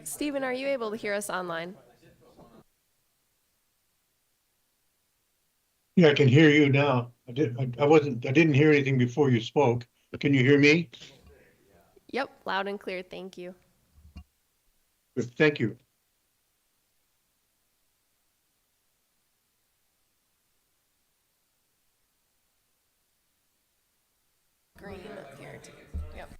Stephen, are you able to hear us online? Yeah, I can hear you now. I didn't hear anything before you spoke. Can you hear me? Yep, loud and clear. Thank you. Good, thank you. Green here too. Yep.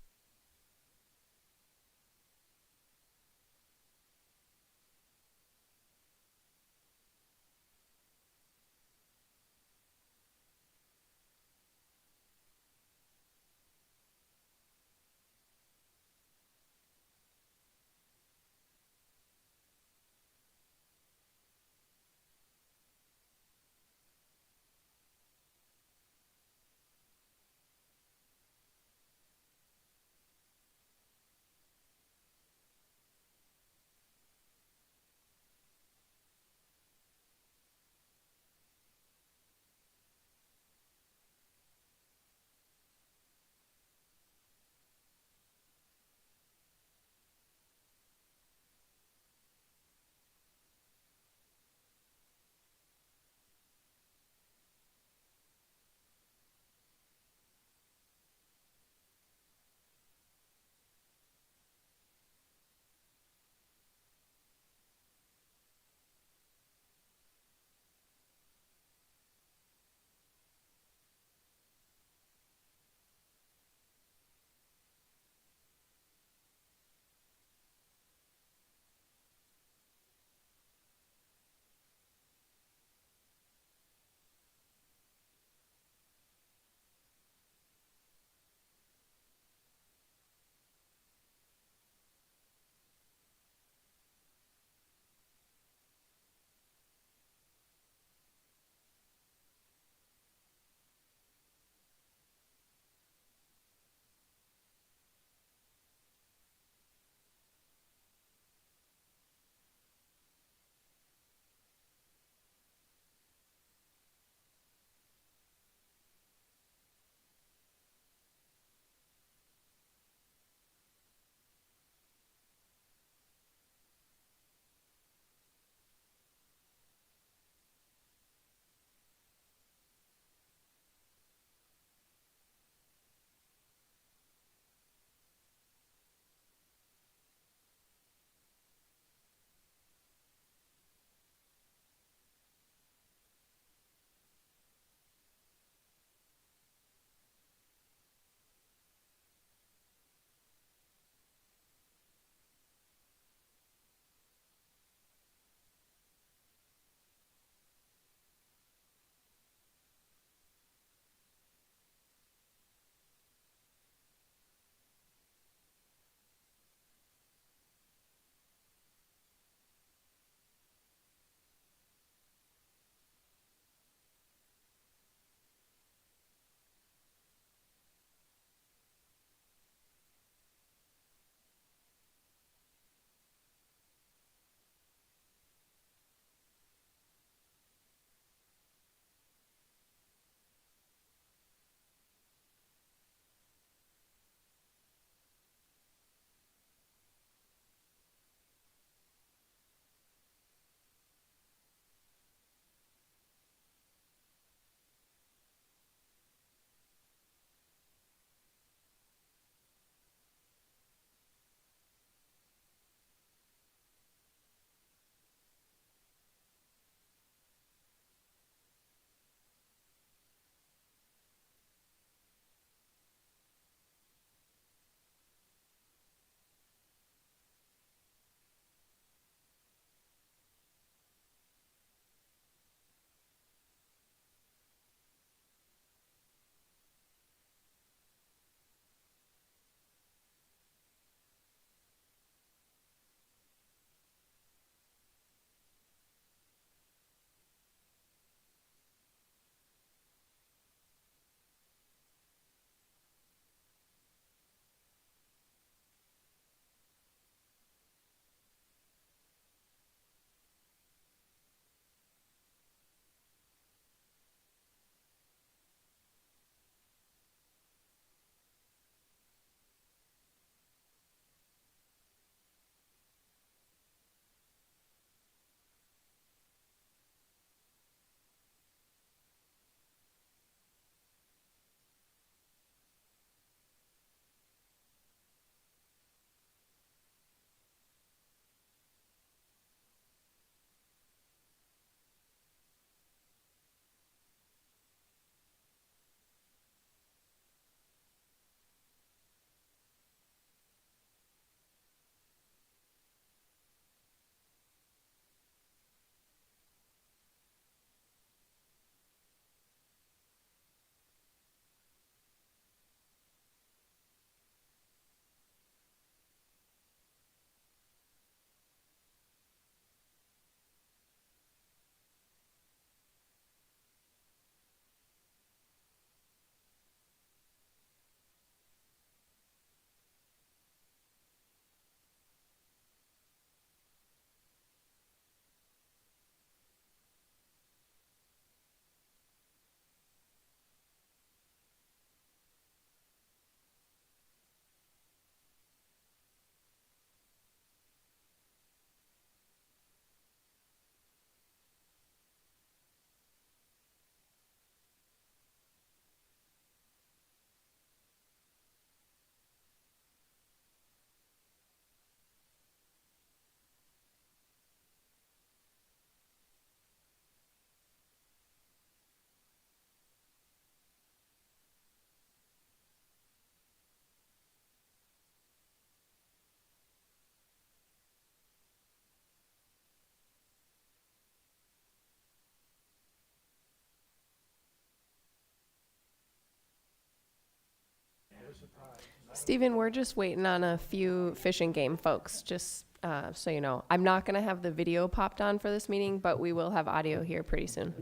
Stephen, we're just waiting on a few Fish and Game folks, just so you know. I'm not going to have the video popped on for this meeting, but we will have audio here pretty soon.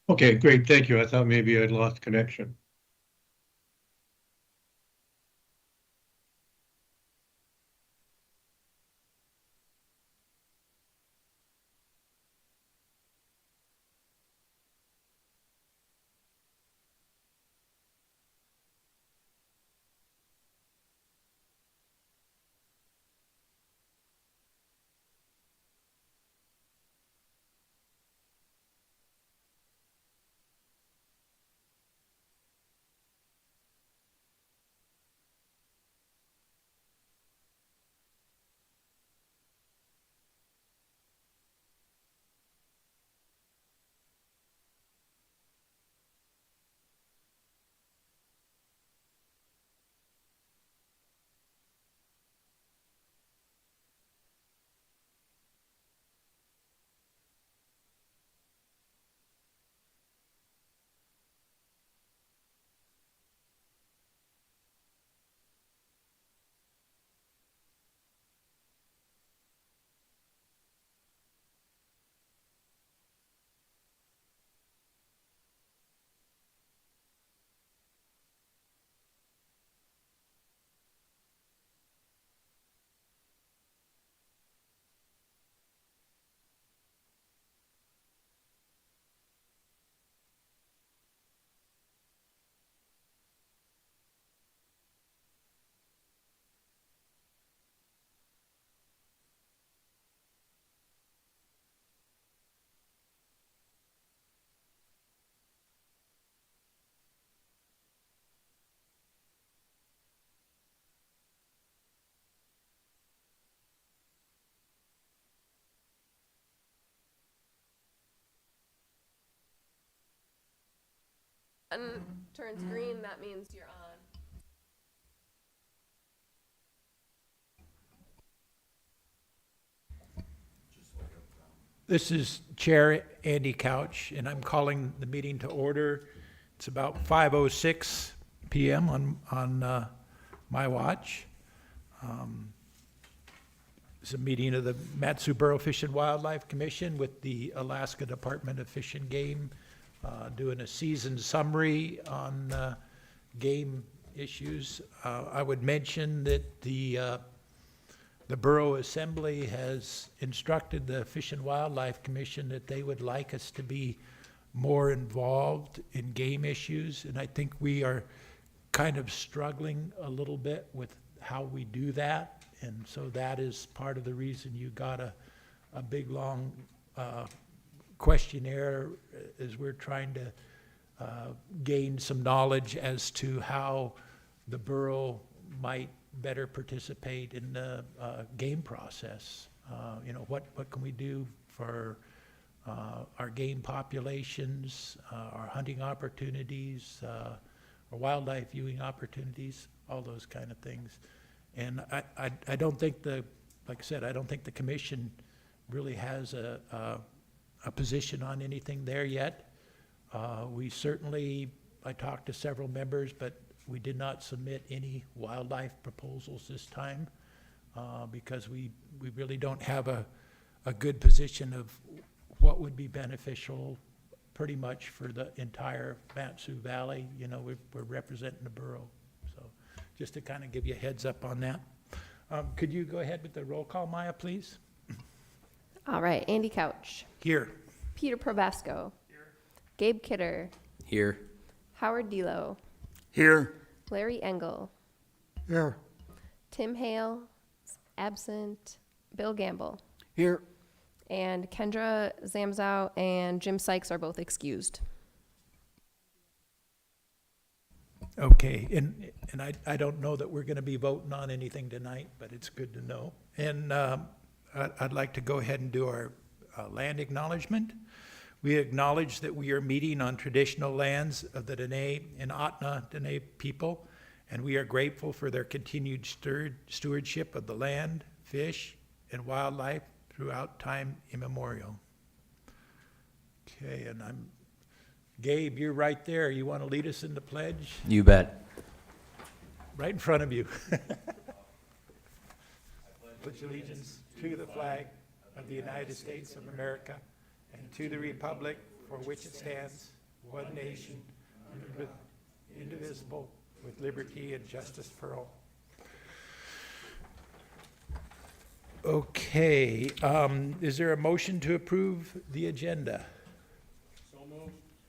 Okay, great, thank you. I thought maybe I'd lost connection. Button turns green, that means you're on. This is Chair Andy Couch, and I'm calling the meeting to order. It's about 5:06 p.m. on my watch. It's a meeting of the Matsu Borough Fish and Wildlife Commission with the Alaska Department of Fish and Game, doing a season summary on game issues. I would mention that the Borough Assembly has instructed the Fish and Wildlife Commission that they would like us to be more involved in game issues, and I think we are kind of struggling a little bit with how we do that, and so that is part of the reason you got a big, long questionnaire as we're trying to gain some knowledge as to how the borough might better participate in the game process. What can we do for our game populations, our hunting opportunities, our wildlife viewing opportunities, all those kind of things. And I don't think like I said, I don't think the commission really has a position on anything there yet. We certainly, I talked to several members, but we did not submit any wildlife proposals this time because we really don't have a good position of what would be beneficial pretty much for the entire Matsu Valley. We're representing the borough. So just to kind of give you a heads up on that. Could you go ahead with the roll call, Maya, please? All right, Andy Couch. Here. Peter Probasco. Here. Gabe Kidder. Here. Howard Delo. Here. Larry Engel. Here. Tim Hale. Absent. Bill Gamble. Here. And Kendra Zamzow and Jim Sykes are both excused. Okay, and I don't know that we're going to be voting on anything tonight, but it's good to know. And I'd like to go ahead and do our land acknowledgement. We acknowledge that we are meeting on traditional lands of the Dene and Atna Dene people, and we are grateful for their continued stewardship of the land, fish, and wildlife throughout time immemorial. Okay, and Gabe, you're right there. You want to lead us in the pledge? You bet. right in front of you. Pledge allegiance to the flag of the United States of America and to the republic for which it stands, one nation, indivisible, with liberty and justice for all. Okay, is there a motion to approve the agenda?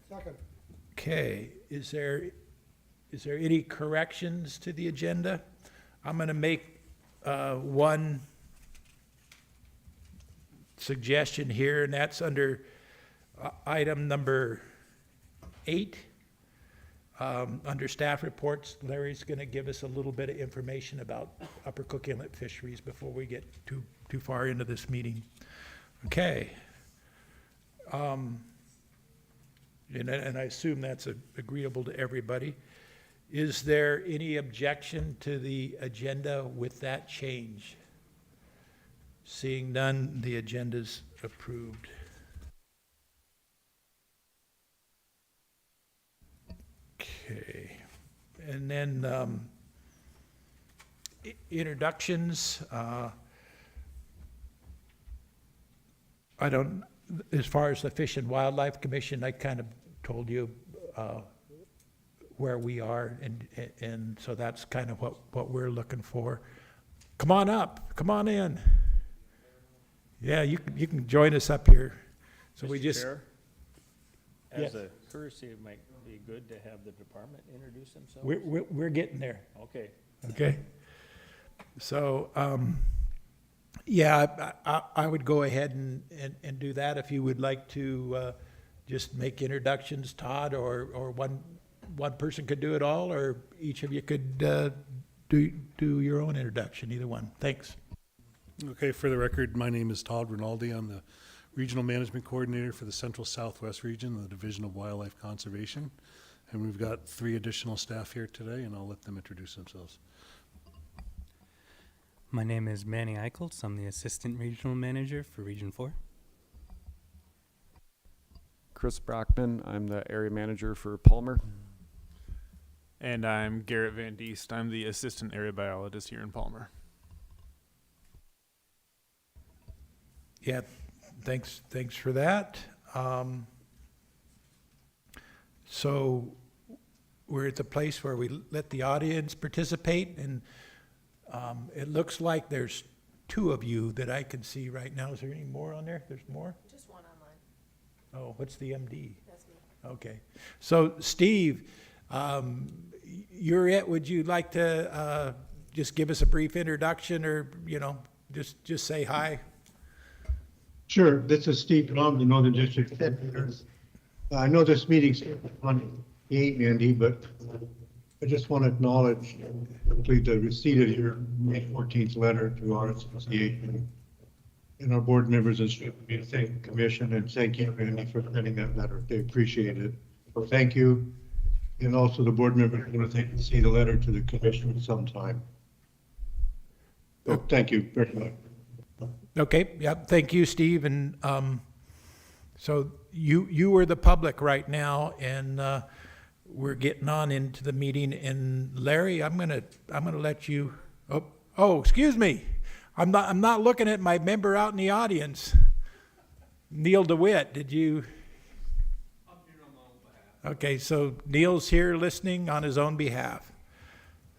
Second. Okay, is there any corrections to the agenda? I'm gonna make one suggestion here, and that's under item number 8. Under staff reports, Larry's gonna give us a little bit of information about Upper Cook Inlet fisheries before we get too far into this meeting. Okay. And I assume that's agreeable to everybody. Is there any objection to the agenda with that change? Seeing none, the agenda's approved. Okay. And then introductions. As far as the Fish and Wildlife Commission, I kind of told you where we are, and so that's kind of what we're looking for. Come on up, come on in. Yeah, you can join us up here. So we Mr. just, Chair, Yes. as a courtesy, it might be good to have the department introduce themselves. we're getting there. Okay, Okay. So, yeah, I would go ahead and do that if you would like to just make introductions, Todd, or one person could do it all, or each of you could do your own introduction, either one. Thanks. Okay, for the record, my name is Todd Rinaldi. I'm the Regional Management Coordinator for the Central Southwest Region, the Division of Wildlife Conservation. And we've got 3 additional staff here today, and I'll let them introduce themselves. My name is Manny Eichholz. I'm the Assistant Regional Manager for Region 4. Chris Brockman. I'm the area manager for Palmer. And I'm Garrett Van Diest. I'm the assistant area biologist here in Palmer. Yeah, thanks for that. So we're at the place where we let the audience participate, and it looks like there's 2 of you that I can see right now. Is there any more on there? There's more? Just one online. Oh, what's the MD? That's me. Okay. So Steve, you're it. Would you like to just give us a brief introduction, or, just say hi? Sure, this is Steve from the Northern District. I know this meeting's on the 8th, Andy, but I just want to acknowledge the receipt of your May 14th letter to our association and our board members and thank the commission, and thank you, Andy, for sending that letter. They appreciate it. So thank you. And also the board members are going to see the letter to the commission sometime. So thank you very much. Okay, yeah, thank you, Steve. And so you are the public right now, and we're getting on into the meeting. And Larry, I'm gonna let you. Oh, excuse me. I'm not looking at my member out in the audience, Neil DeWitt. Did you? I'm here on my own behalf. Okay, so Neil's here listening on his own behalf.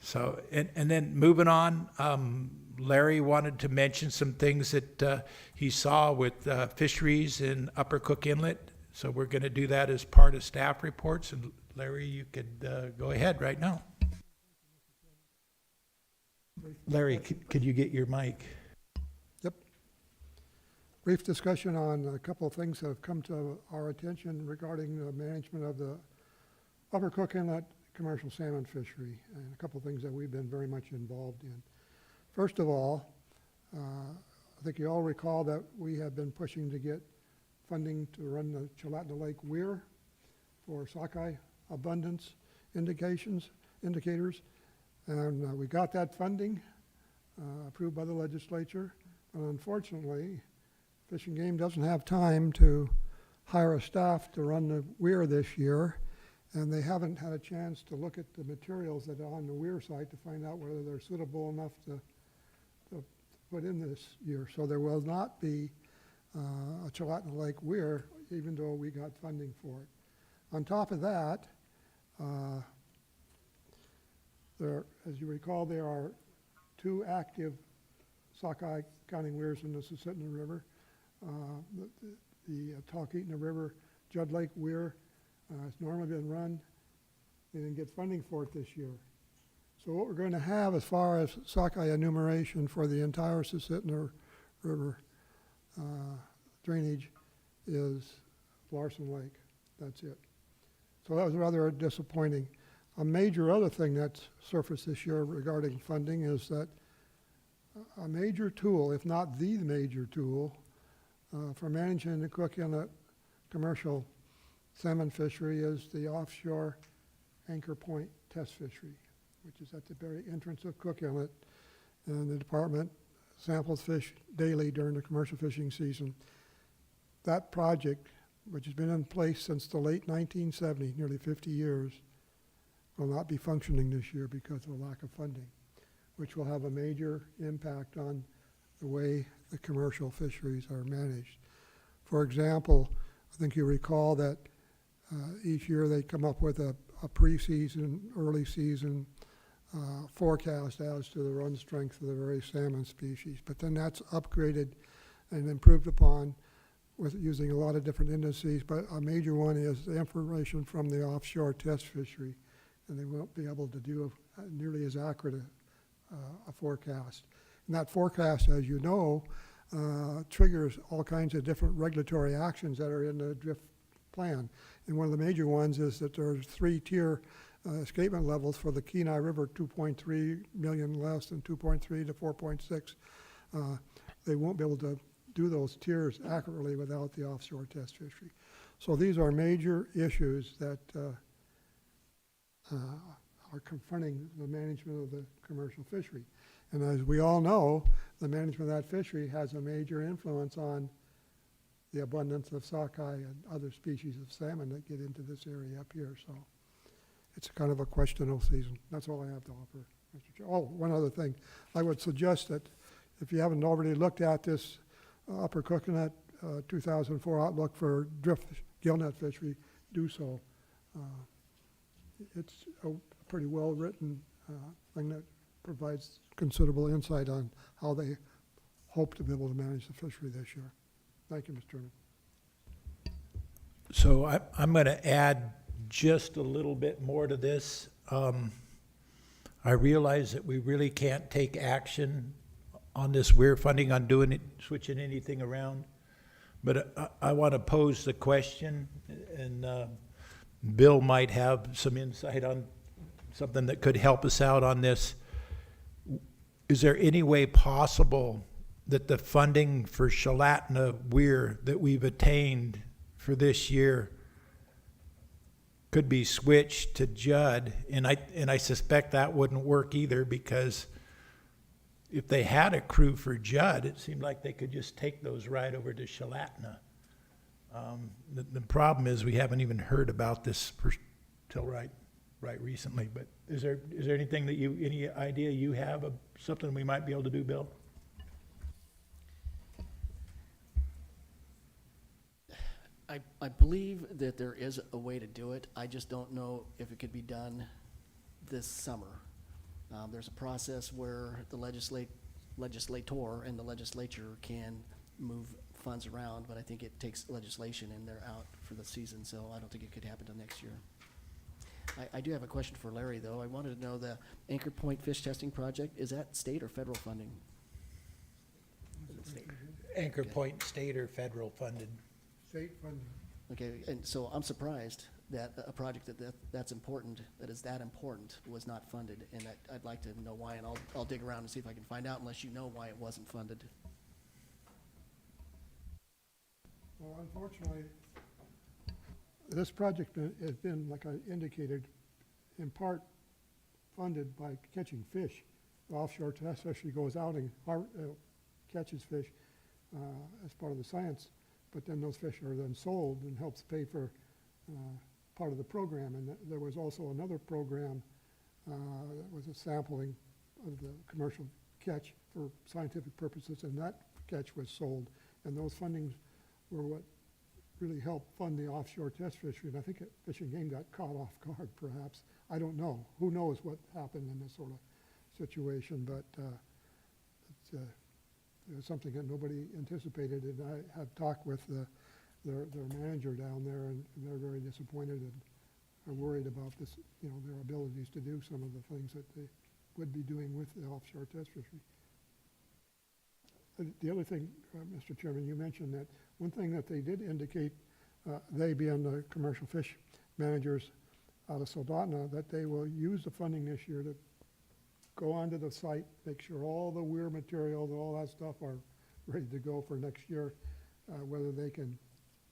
So and then moving on. Larry wanted to mention some things that he saw with fisheries in Upper Cook Inlet. So we're going to do that as part of staff reports. And Larry, you could go ahead right now. Larry, could you get your mic? Yep. Brief discussion on a couple of things that have come to our attention regarding the management of the Upper Cook Inlet commercial salmon fishery, and a couple of things that we've been very much involved in. First of all, I think you all recall that we have been pushing to get funding to run the Chalatenna Lake Weir for sockeye abundance indicators, and we got that funding approved by the legislature. But unfortunately, Fish and Game doesn't have time to hire a staff to run the weir this year, And they haven't had a chance to look at the materials that are on the weir site to find out whether they're suitable enough to put in this year. So there will not be a Chillatna Lake weir, even though we got funding for it. On top of that, as you recall, there are 2 active sockeye counting weirs in the Susitna River. The Talkeetna River Judd Lake weir has normally been run. They didn't get funding for it this year. So what we're going to have as far as sockeye enumeration for the entire Susitna River drainage is Larson Lake. That's it. So that was rather disappointing. A major other thing that's surfaced this year regarding funding is that a major tool, if not the major tool, for managing the Cook Inlet commercial salmon fishery is the offshore Anchor Point test fishery, which is at the very entrance of Cook Inlet. And the department samples fish daily during the commercial fishing season. That project, which has been in place since the late 1970s, nearly 50 years, will not be functioning this year because of a lack of funding, which will have a major impact on the way the commercial fisheries are managed. For example, I think you recall that each year they come up with a pre-season, early season forecast as to the run strength of the various salmon species, but then that's upgraded and improved upon with using a lot of different indices, but a major one is the information from the offshore test fishery, and they won't be able to do nearly as accurate a forecast. And that forecast, as you know, triggers all kinds of different regulatory actions that are in the drift plan. And one of the major ones is that there's 3-tier escapement levels for the Kenai River, 2.3 million less than 2.3 to 4.6. They won't be able to do those tiers accurately without the offshore test fishery. So these are major issues that are confronting the management of the commercial fishery. And as we all know, the management of that fishery has a major influence on the abundance of sockeye and other species of salmon that get into this area up here. So it's kind of a questionable season. That's all I have to offer, Mr. Chair. Oh, one other thing. I would suggest that if you haven't already looked at this Upper Coconut 2004 outlook for drift gillnet fishery, do so. It's a pretty well-written thing that provides considerable insight on how they hope to be able to manage the fishery this year. Thank you, Mr. Chairman. So I'm going to add just a little bit more to this. I realize that we really can't take action on this weir funding on doing it, switching anything around. But I want to pose the question, and Bill might have some insight on something that could help us out on this. Is there any way possible that the funding for Chillatna weir that we've attained for this year could be switched to Judd? And I suspect that wouldn't work either, because if they had a crew for Judd, it seemed like they could just take those right over to Chillatna. The problem is we haven't even heard about this till right recently. But is there anything that any idea you have of something we might be able to do, Bill? I believe that there is a way to do it. I just don't know if it could be done this summer. There's a process where the legislator and the legislature can move funds around, but I think it takes legislation and they're out for the season, so I don't think it could happen till next year. I do have a question for Larry, though. I wanted to know the Anchor Point fish testing project, is that state or federal funding? Is it state? Anchor Point, state or federal funded? State funding. Okay, and so I'm surprised that a project that's important, that is that important, was not funded, and I'd like to know why, and I'll dig around and see if I can find out, unless you know why it wasn't funded. Well, unfortunately, this project has been, like I indicated, in part funded by catching fish. The offshore test fishery goes out and catches fish as part of the science, but then those fish are then sold and helps pay for part of the program. And there was also another program that was a sampling of the commercial catch for scientific purposes, and that catch was sold. And those fundings were what really helped fund the offshore test fishery. And I think Fish and Game got caught off guard, perhaps. I don't know. Who knows what happened in this sort of situation, but it was something that nobody anticipated. And I have talked with their manager down there, and they're very disappointed and are worried about this, their abilities to do some of the things that they would be doing with the offshore test fishery. The other thing, Mr. Chairman, you mentioned that one thing that they did indicate, they being the commercial fish managers out of Soldotna, that they will use the funding this year to go onto the site, make sure all the weir material and all that stuff are ready to go for next year. Whether they can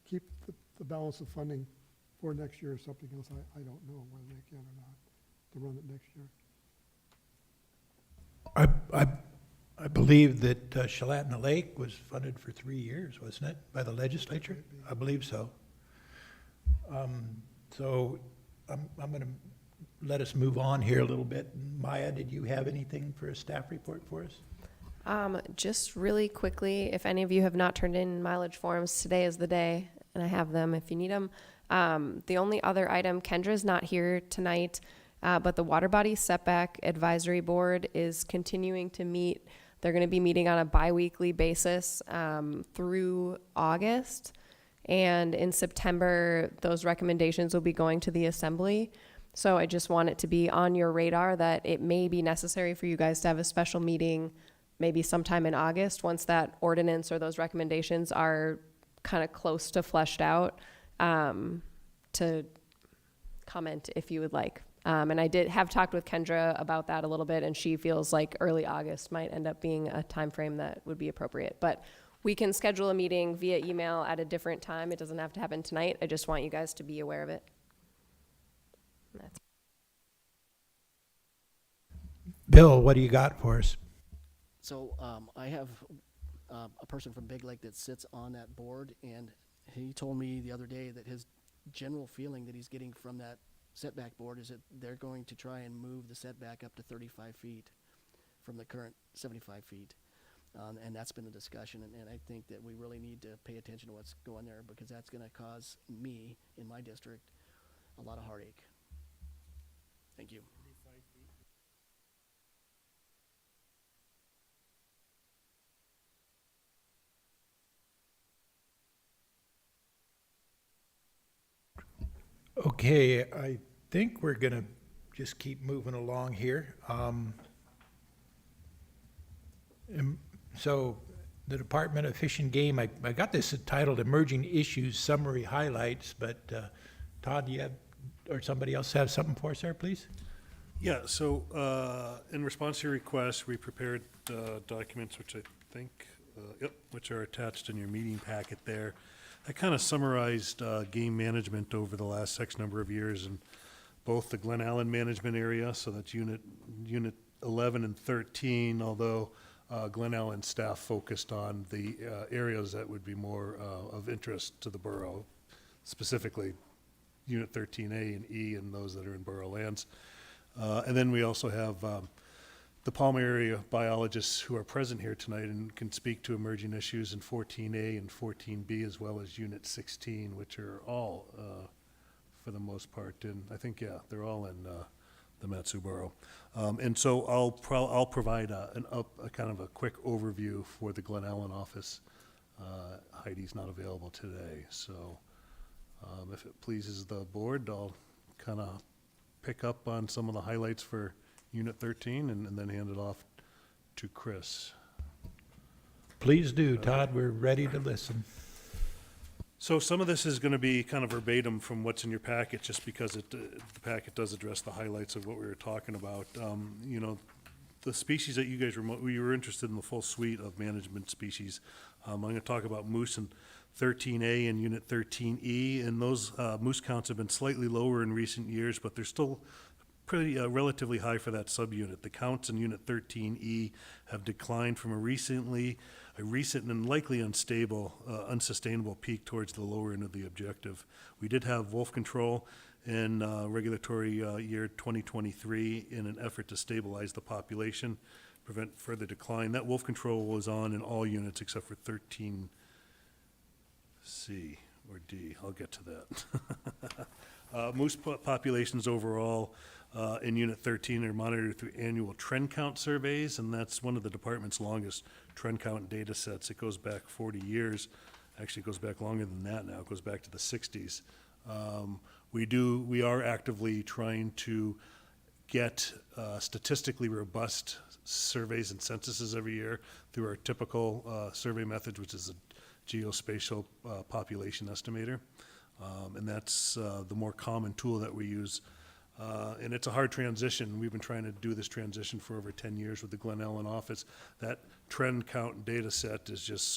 keep the balance of funding for next year or something else, I don't know whether they can or not to run it next year. I believe that Shalatna Lake was funded for 3 years, wasn't it, by the legislature? I believe so. So I'm going to let us move on here a little bit. Maya, did you have anything for a staff report for us? Just really quickly, if any of you have not turned in mileage forms, today is the day, and I have them if you need them. The only other item, Kendra's not here tonight, but the Water Body Setback Advisory Board is continuing to meet. They're going to be meeting on a bi-weekly basis through August, and in September, those recommendations will be going to the Assembly. So I just want it to be on your radar that it may be necessary for you guys to have a special meeting maybe sometime in August once that ordinance or those recommendations are kind of close to fleshed out, to comment if you would like. And I did have talked with Kendra about that a little bit, and she feels like early August might end up being a time frame that would be appropriate. But we can schedule a meeting via email at a different time. It doesn't have to happen tonight. I just want you guys to be aware of it. That's Bill, what do you got for us? So I have a person from Big Lake that sits on that board, and he told me the other day that his general feeling that he's getting from that setback board is that they're going to try and move the setback up to 35 feet from the current 75 feet. And that's been the discussion, and I think that we really need to pay attention to what's going there, because that's going to cause me, in my district, a lot of heartache. Thank you. Okay, I think we're going to just keep moving along here. So the Department of Fish and Game, I got this titled Emerging Issues Summary Highlights, but Todd, do you have, or somebody else have something for us there, please? Yeah, so in response to your request, we prepared documents which I think, which are attached in your meeting packet there. I kind of summarized game management over the last X number of years in both the Glen Allen management area, so that's unit 11 and 13, although Glen Allen staff focused on the areas that would be more of interest to the borough, specifically Unit 13A and E and those that are in borough lands. And then we also have the Palmer area biologists who are present here tonight and can speak to emerging issues in 14A and 14B, as well as Unit 16, which are all, for the most part, in, I think, yeah, they're all in the Matsu Borough. And so I'll provide a kind of a quick overview for the Glen Allen office. Heidi's not available today, so if it pleases the board, I'll kind of pick up on some of the highlights for Unit 13 and then hand it off to Chris. Please do, Todd. We're ready to listen. So some of this is going to be kind of verbatim from what's in your packet, just because the packet does address the highlights of what we were talking about. You know, the species that you guys we were interested in the full suite of management species. I'm going to talk about moose in 13A and Unit 13E, and those moose counts have been slightly lower in recent years, but they're still pretty relatively high for that subunit. The counts in Unit 13E have declined from a recently a recent and likely unsustainable peak towards the lower end of the objective. We did have wolf control in regulatory year 2023 in an effort to stabilize the population, prevent further decline. That wolf control was on in all units except for 13C or D. I'll get to that. Moose populations overall in Unit 13 are monitored through annual trend count surveys, and that's one of the department's longest trend count data sets. It goes back 40 years. Actually, it goes back longer than that now. It goes back to the 60s. We are actively trying to get statistically robust surveys and censuses every year through our typical survey method, which is a geospatial population estimator. And that's the more common tool that we use. And it's a hard transition. We've been trying to do this transition for over 10 years with the Glen Ellen office. That trend count data set is just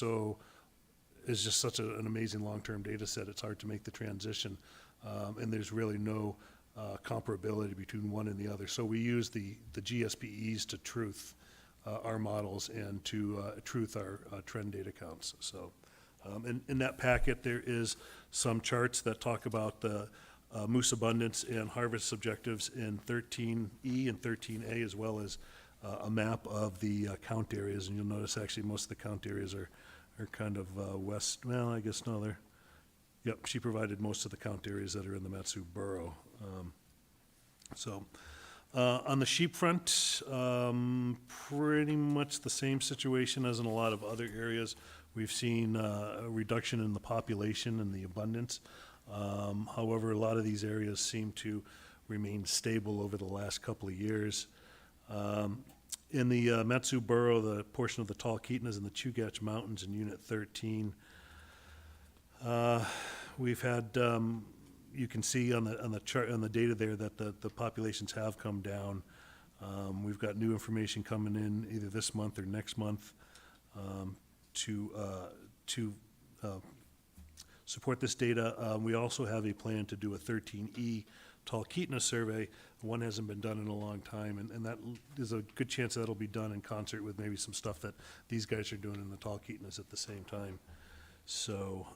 such an amazing long-term data set. It's hard to make the transition. And there's really no comparability between one and the other. So we use the GSPEs to truth our models and to truth our trend data counts. So in that packet, there is some charts that talk about the moose abundance and harvest objectives in 13E and 13A, as well as a map of the count areas. And you'll notice actually most of the count areas are kind of west. Well, I guess no, they're. Yep, she provided most of the count areas that are in the Matsu borough. On the sheep front, pretty much the same situation as in a lot of other areas. We've seen a reduction in the population and the abundance. However, a lot of these areas seem to remain stable over the last couple of years. In the Matsu borough, the portion of the Talkeetnas and the Chugach Mountains in Unit 13, we've had, you can see on the chart, on the data there, that the populations have come down. We've got new information coming in either this month or next month to support this data. We also have a plan to do a 13E Talkeetna survey. One hasn't been done in a long time, and that is a good chance that'll be done in concert with maybe some stuff that these guys are doing in the Talkeetnas at the same time. So,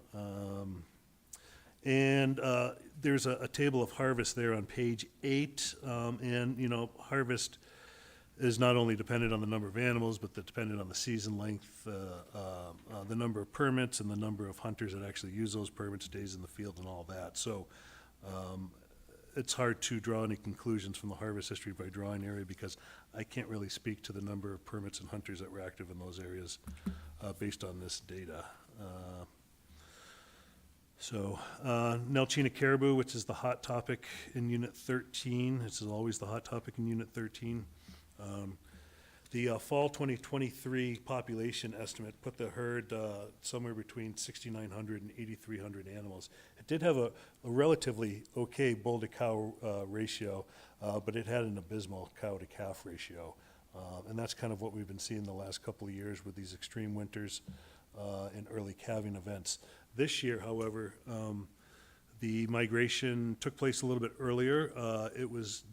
there's a table of harvest there on page 8, and harvest is not only dependent on the number of animals, but dependent on the season length, the number of permits, and the number of hunters that actually use those permits, days in the field, and all that. So it's hard to draw any conclusions from the harvest history by drawing area, because I can't really speak to the number of permits and hunters that were active in those areas based on this data. Nelchina caribou, which is the hot topic in Unit 13. This is always the hot topic in Unit 13. The fall 2023 population estimate put the herd somewhere between 6,900 and 8,300 animals. It did have a relatively okay bull to cow ratio, but it had an abysmal cow to calf ratio. And that's kind of what we've been seeing the last couple of years with these extreme winters and early calving events. This year, however, the migration took place a little bit earlier.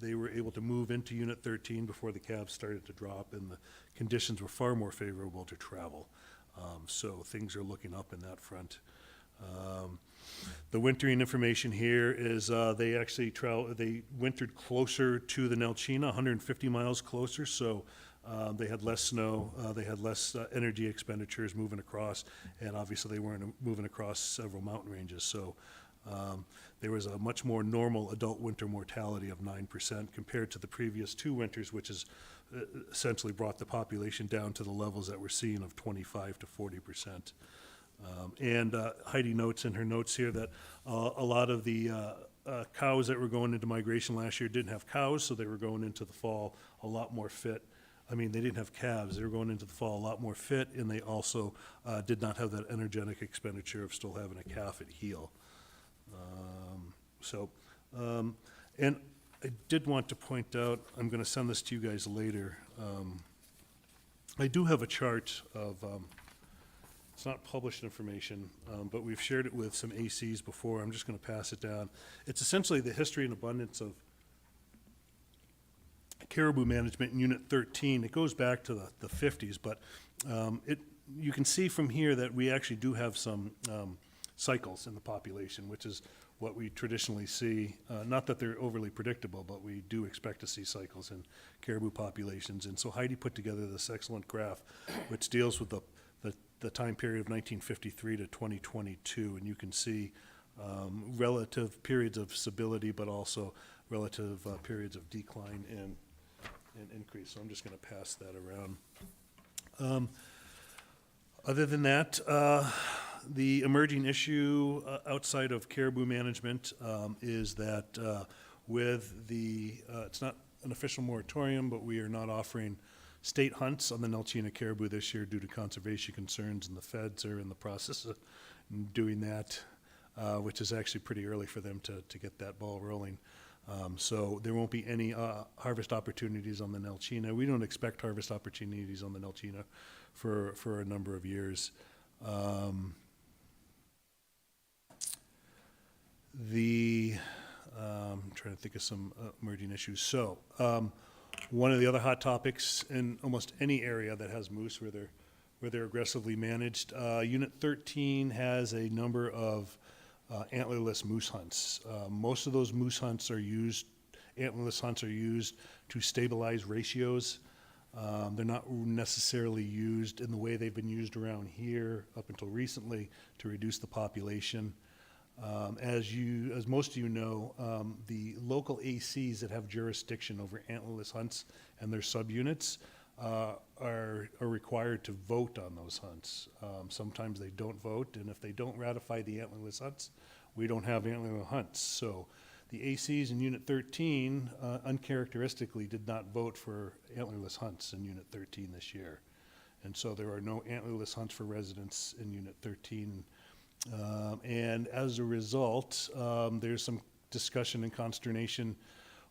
They were able to move into Unit 13 before the calves started to drop, and the conditions were far more favorable to travel. So things are looking up in that front. The wintering information here is they wintered closer to the Nelchina, 150 miles closer, so they had less snow, they had less energy expenditures moving across, and obviously they weren't moving across several mountain ranges. So there was a much more normal adult winter mortality of 9% compared to the previous 2 winters, which has essentially brought the population down to the levels that we're seeing of 25 to 40%. And Heidi notes in her notes here that a lot of the cows that were going into migration last year didn't have cows, so they were going into the fall a lot more fit. I mean, they didn't have calves. They were going into the fall a lot more fit, and they also did not have that energetic expenditure of still having a calf at heel. And I did want to point out, I'm going to send this to you guys later. I do have a chart of, it's not published information, but we've shared it with some ACs before. I'm just going to pass it down. It's essentially the history and abundance of caribou management in Unit 13. It goes back to the 50s, but you can see from here that we actually do have some cycles in the population, which is what we traditionally see. Not that they're overly predictable, but we do expect to see cycles in caribou populations. And so Heidi put together this excellent graph, which deals with the time period of 1953 to 2022, and you can see relative periods of stability, but also relative periods of decline and increase. So I'm just going to pass that around. Other than that, the emerging issue outside of caribou management is that with the, it's not an official moratorium, but we are not offering state hunts on the Nelchina caribou this year due to conservation concerns, and the feds are in the process of doing that, which is actually pretty early for them to get that ball rolling. So there won't be any harvest opportunities on the Nelchina. We don't expect harvest opportunities on the Nelchina for a number of years. I'm trying to think of some emerging issues. So one of the other hot topics in almost any area that has moose where they're aggressively managed, Unit 13 has a number of antlerless moose hunts. Most of those moose hunts are used, antlerless hunts are used to stabilize ratios. They're not necessarily used in the way they've been used around here up until recently to reduce the population. As most of you know, the local ACs that have jurisdiction over antlerless hunts and their subunits are required to vote on those hunts. Sometimes they don't vote, and if they don't ratify the antlerless hunts, we don't have antlerless hunts. So the ACs in Unit 13 uncharacteristically did not vote for antlerless hunts in Unit 13 this year. And so there are no antlerless hunts for residents in Unit 13. And as a result, there's some discussion and consternation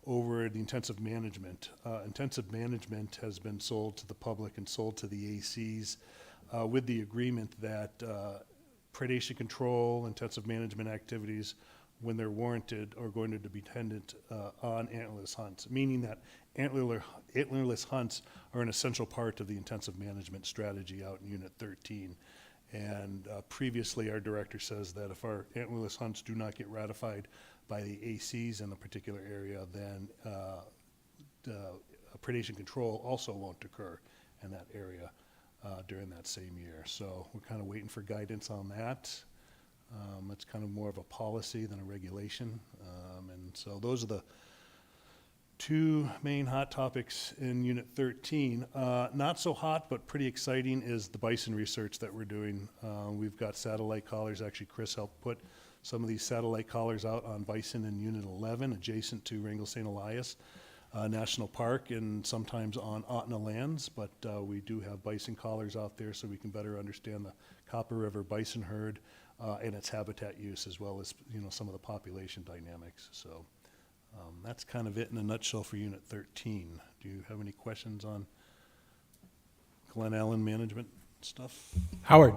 over the intensive management. Intensive management has been sold to the public and sold to the ACs with the agreement that predation control, intensive management activities, when they're warranted, are going to be dependent on antlerless hunts, meaning that antlerless hunts are an essential part of the intensive management strategy out in Unit 13. And previously, our director says that if our antlerless hunts do not get ratified by the ACs in a particular area, then predation control also won't occur in that area during that same year. So we're kind of waiting for guidance on that. It's kind of more of a policy than a regulation. And so those are the two main hot topics in Unit 13. Not so hot, but pretty exciting is the bison research that we're doing. We've got satellite collars. Actually, Chris helped put some of these satellite collars out on bison in Unit 11, adjacent to Wrangell St. Elias National Park, and sometimes on Otna lands. But we do have bison collars out there so we can better understand the Copper River bison herd and its habitat use, as well as some of the population dynamics. So that's kind of it in a nutshell for Unit 13. Do you have any questions on Glen Allen management stuff? Howard?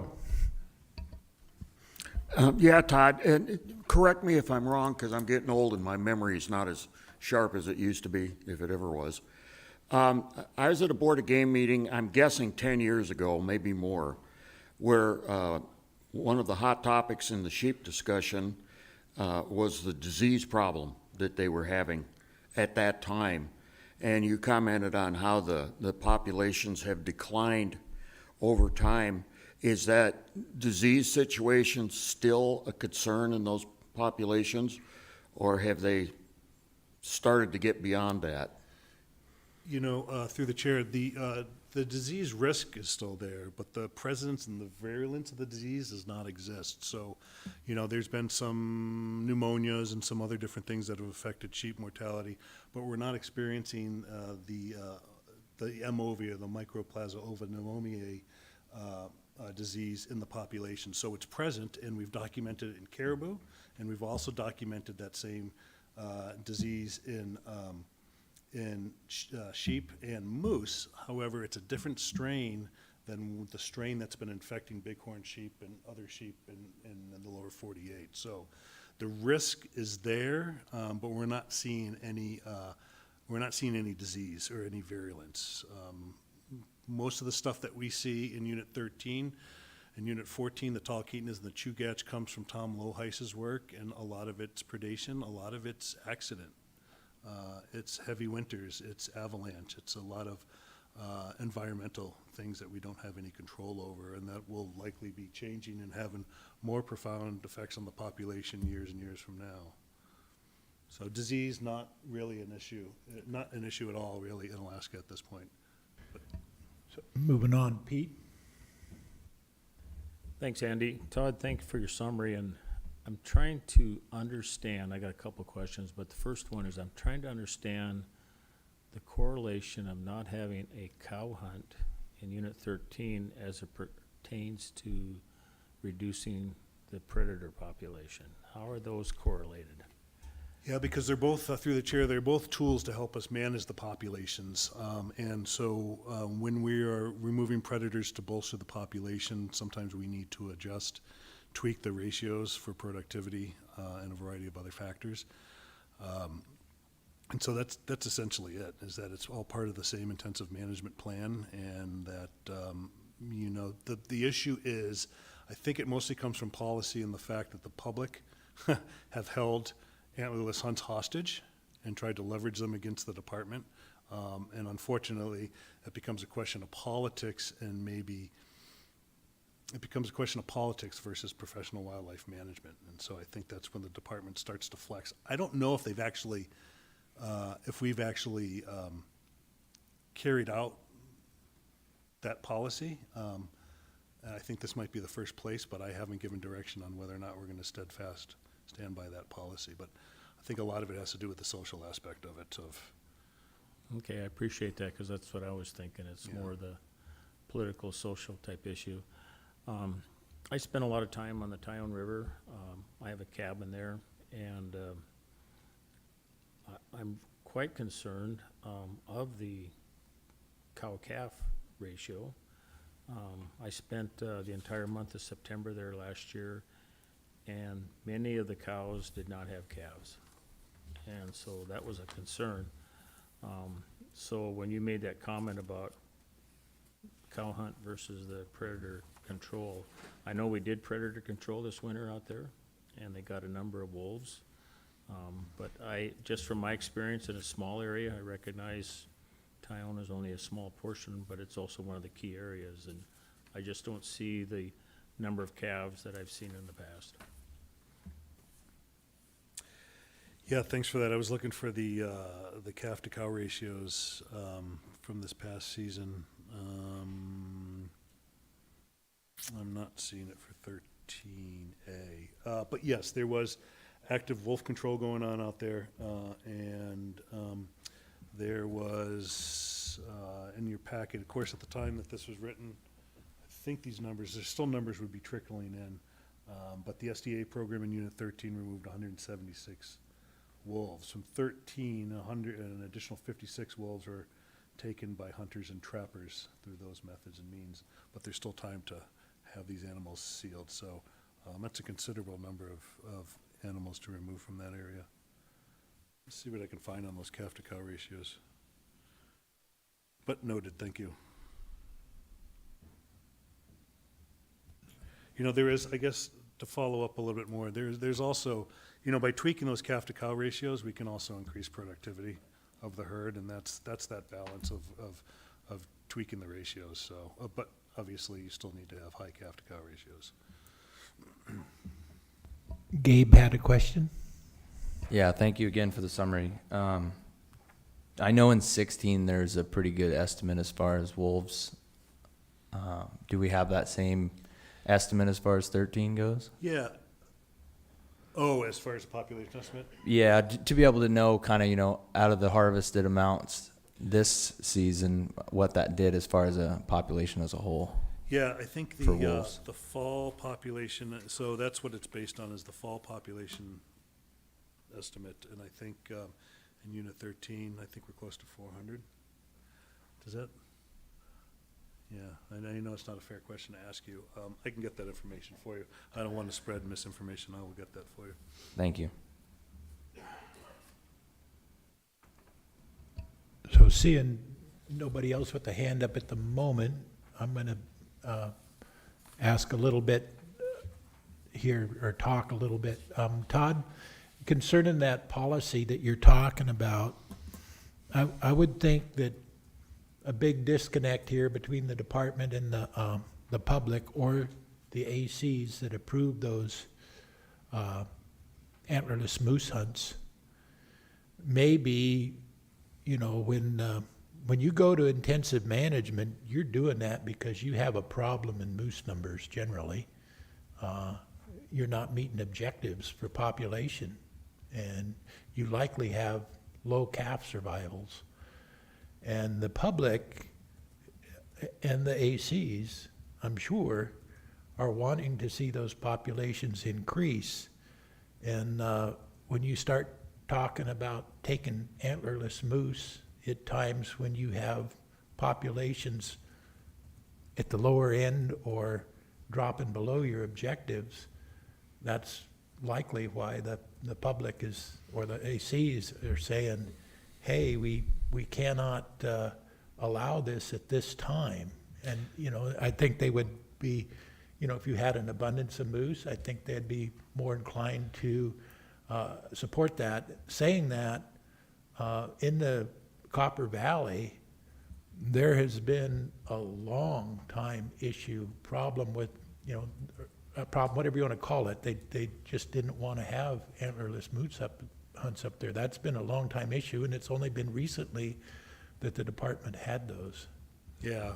Yeah, Todd, and correct me if I'm wrong, because I'm getting old and my memory is not as sharp as it used to be, if it ever was. I was at a Board of Game meeting, I'm guessing 10 years ago, maybe more, where one of the hot topics in the sheep discussion was the disease problem that they were having at that time. And you commented on how the populations have declined over time. Is that disease situation still a concern in those populations, or have they started to get beyond that? Through the chair, the disease risk is still there, but the presence and the virulence of the disease does not exist. So, there's been some pneumonias and some other different things that have affected sheep mortality, but we're not experiencing the MOVA, the Mycoplasma pneumoniae disease in the population. So it's present, and we've documented it in caribou, and we've also documented that same disease in sheep and moose. However, it's a different strain than the strain that's been infecting bighorn sheep and other sheep in the lower 48. So the risk is there, but we're not seeing any disease or any virulence. most of the stuff that we see in Unit 13 and Unit 14, the tall Keaton's and the Chugach, comes from Tom Loheis's work, and a lot of it's predation, a lot of it's accident. It's heavy winters, it's avalanche, it's a lot of environmental things that we don't have any control over, and that will likely be changing and having more profound effects on the population years and years from now. So disease, not really an issue, not an issue at all, really, in Alaska at this point. So, moving on, Pete? Thanks, Andy. Todd, thank you for your summary, and I'm trying to understand, I got a couple of questions, but the first one is I'm trying to understand the correlation of not having a cow hunt in Unit 13 as it pertains to reducing the predator population. How are those correlated? Yeah, because they're both, through the chair, they're both tools to help us manage the populations. And so when we are removing predators to bolster the population, sometimes we need to adjust, tweak the ratios for productivity and a variety of other factors. And so that's essentially it, is that it's all part of the same intensive management plan, and that, you know, the issue is, I think it mostly comes from policy and the fact that the public have held antlerless hunts hostage and tried to leverage them against the department. And unfortunately, it becomes a question of politics, and maybe it becomes a question of politics versus professional wildlife management. And so I think that's when the department starts to flex. I don't know if they've actually, if we've actually carried out that policy. And I think this might be the first place, but I haven't given direction on whether or not we're going to steadfast stand by that policy. But I think a lot of it has to do with the social aspect of it. Okay, I appreciate that, because that's what I was thinking. It's Yeah. more the political, social type issue. I spent a lot of time on the Tyone River. I have a cabin there, and I'm quite concerned of the cow-calf ratio. I spent the entire month of September there last year, and many of the cows did not have calves. And so that was a concern. So when you made that comment about cow hunt versus the predator control, I know we did predator control this winter out there, and they got a number of wolves. But just from my experience in a small area, I recognize Tyone is only a small portion, but it's also one of the key areas, and I just don't see the number of calves that I've seen in the past. Yeah, thanks for that. I was looking for the calf to cow ratios from this past season. I'm not seeing it for 13A. But yes, there was active wolf control going on out there, and there was in your packet, of course, at the time that this was written, I think these numbers, there's still numbers would be trickling in, but the SDA program in Unit 13 removed 176 wolves. From 13, 100, and an additional 56 wolves were taken by hunters and trappers through those methods and means, but there's still time to have these animals sealed. So that's a considerable number of animals to remove from that area. Let's see what I can find on those calf to cow ratios. But noted, thank you. You know, there is, I guess, to follow up a little bit more, there's also, you know, by tweaking those calf to cow ratios, we can also increase productivity of the herd, and that's that balance of tweaking the ratios. So, but obviously you still need to have high calf to cow ratios. Gabe had a question. Yeah, thank you again for the summary. I know in 16 there's a pretty good estimate as far as wolves. Do we have that same estimate as far as 13 goes? Yeah. Oh, as far as the population estimate? Yeah, to be able to know kind of, you know, out of the harvested amounts this season, what that did as far as a population as a whole. Yeah, I think For wolves. the fall population, so that's what it's based on, is the fall population estimate. And I think in Unit 13, I think we're close to 400. Does that? Yeah, I know it's not a fair question to ask you. I can get that information for you. I don't want to spread misinformation. I will get that for you. Thank you. So seeing nobody else with a hand up at the moment, I'm going to ask a little bit here, or talk a little bit. Todd, concerning that policy that you're talking about, I would think that a big disconnect here between the department and the public, or the ACs that approve those antlerless moose hunts, maybe, you know, when you go to intensive management, you're doing that because you have a problem in moose numbers generally. You're not meeting objectives for population, and you likely have low calf survivals. And the public and the ACs, I'm sure, are wanting to see those populations increase. And when you start talking about taking antlerless moose at times when you have populations at the lower end or dropping below your objectives, that's likely why the public is, or the ACs are saying, hey, we cannot allow this at this time. And, you know, I think they would be, you know, if you had an abundance of moose, I think they'd be more inclined to support that. Saying that, in the Copper Valley, there has been a long time problem with, you know, a problem, whatever you want to call it. They just didn't want to have antlerless moose hunts up there. That's been a long time issue, and it's only been recently that the department had those. Yeah.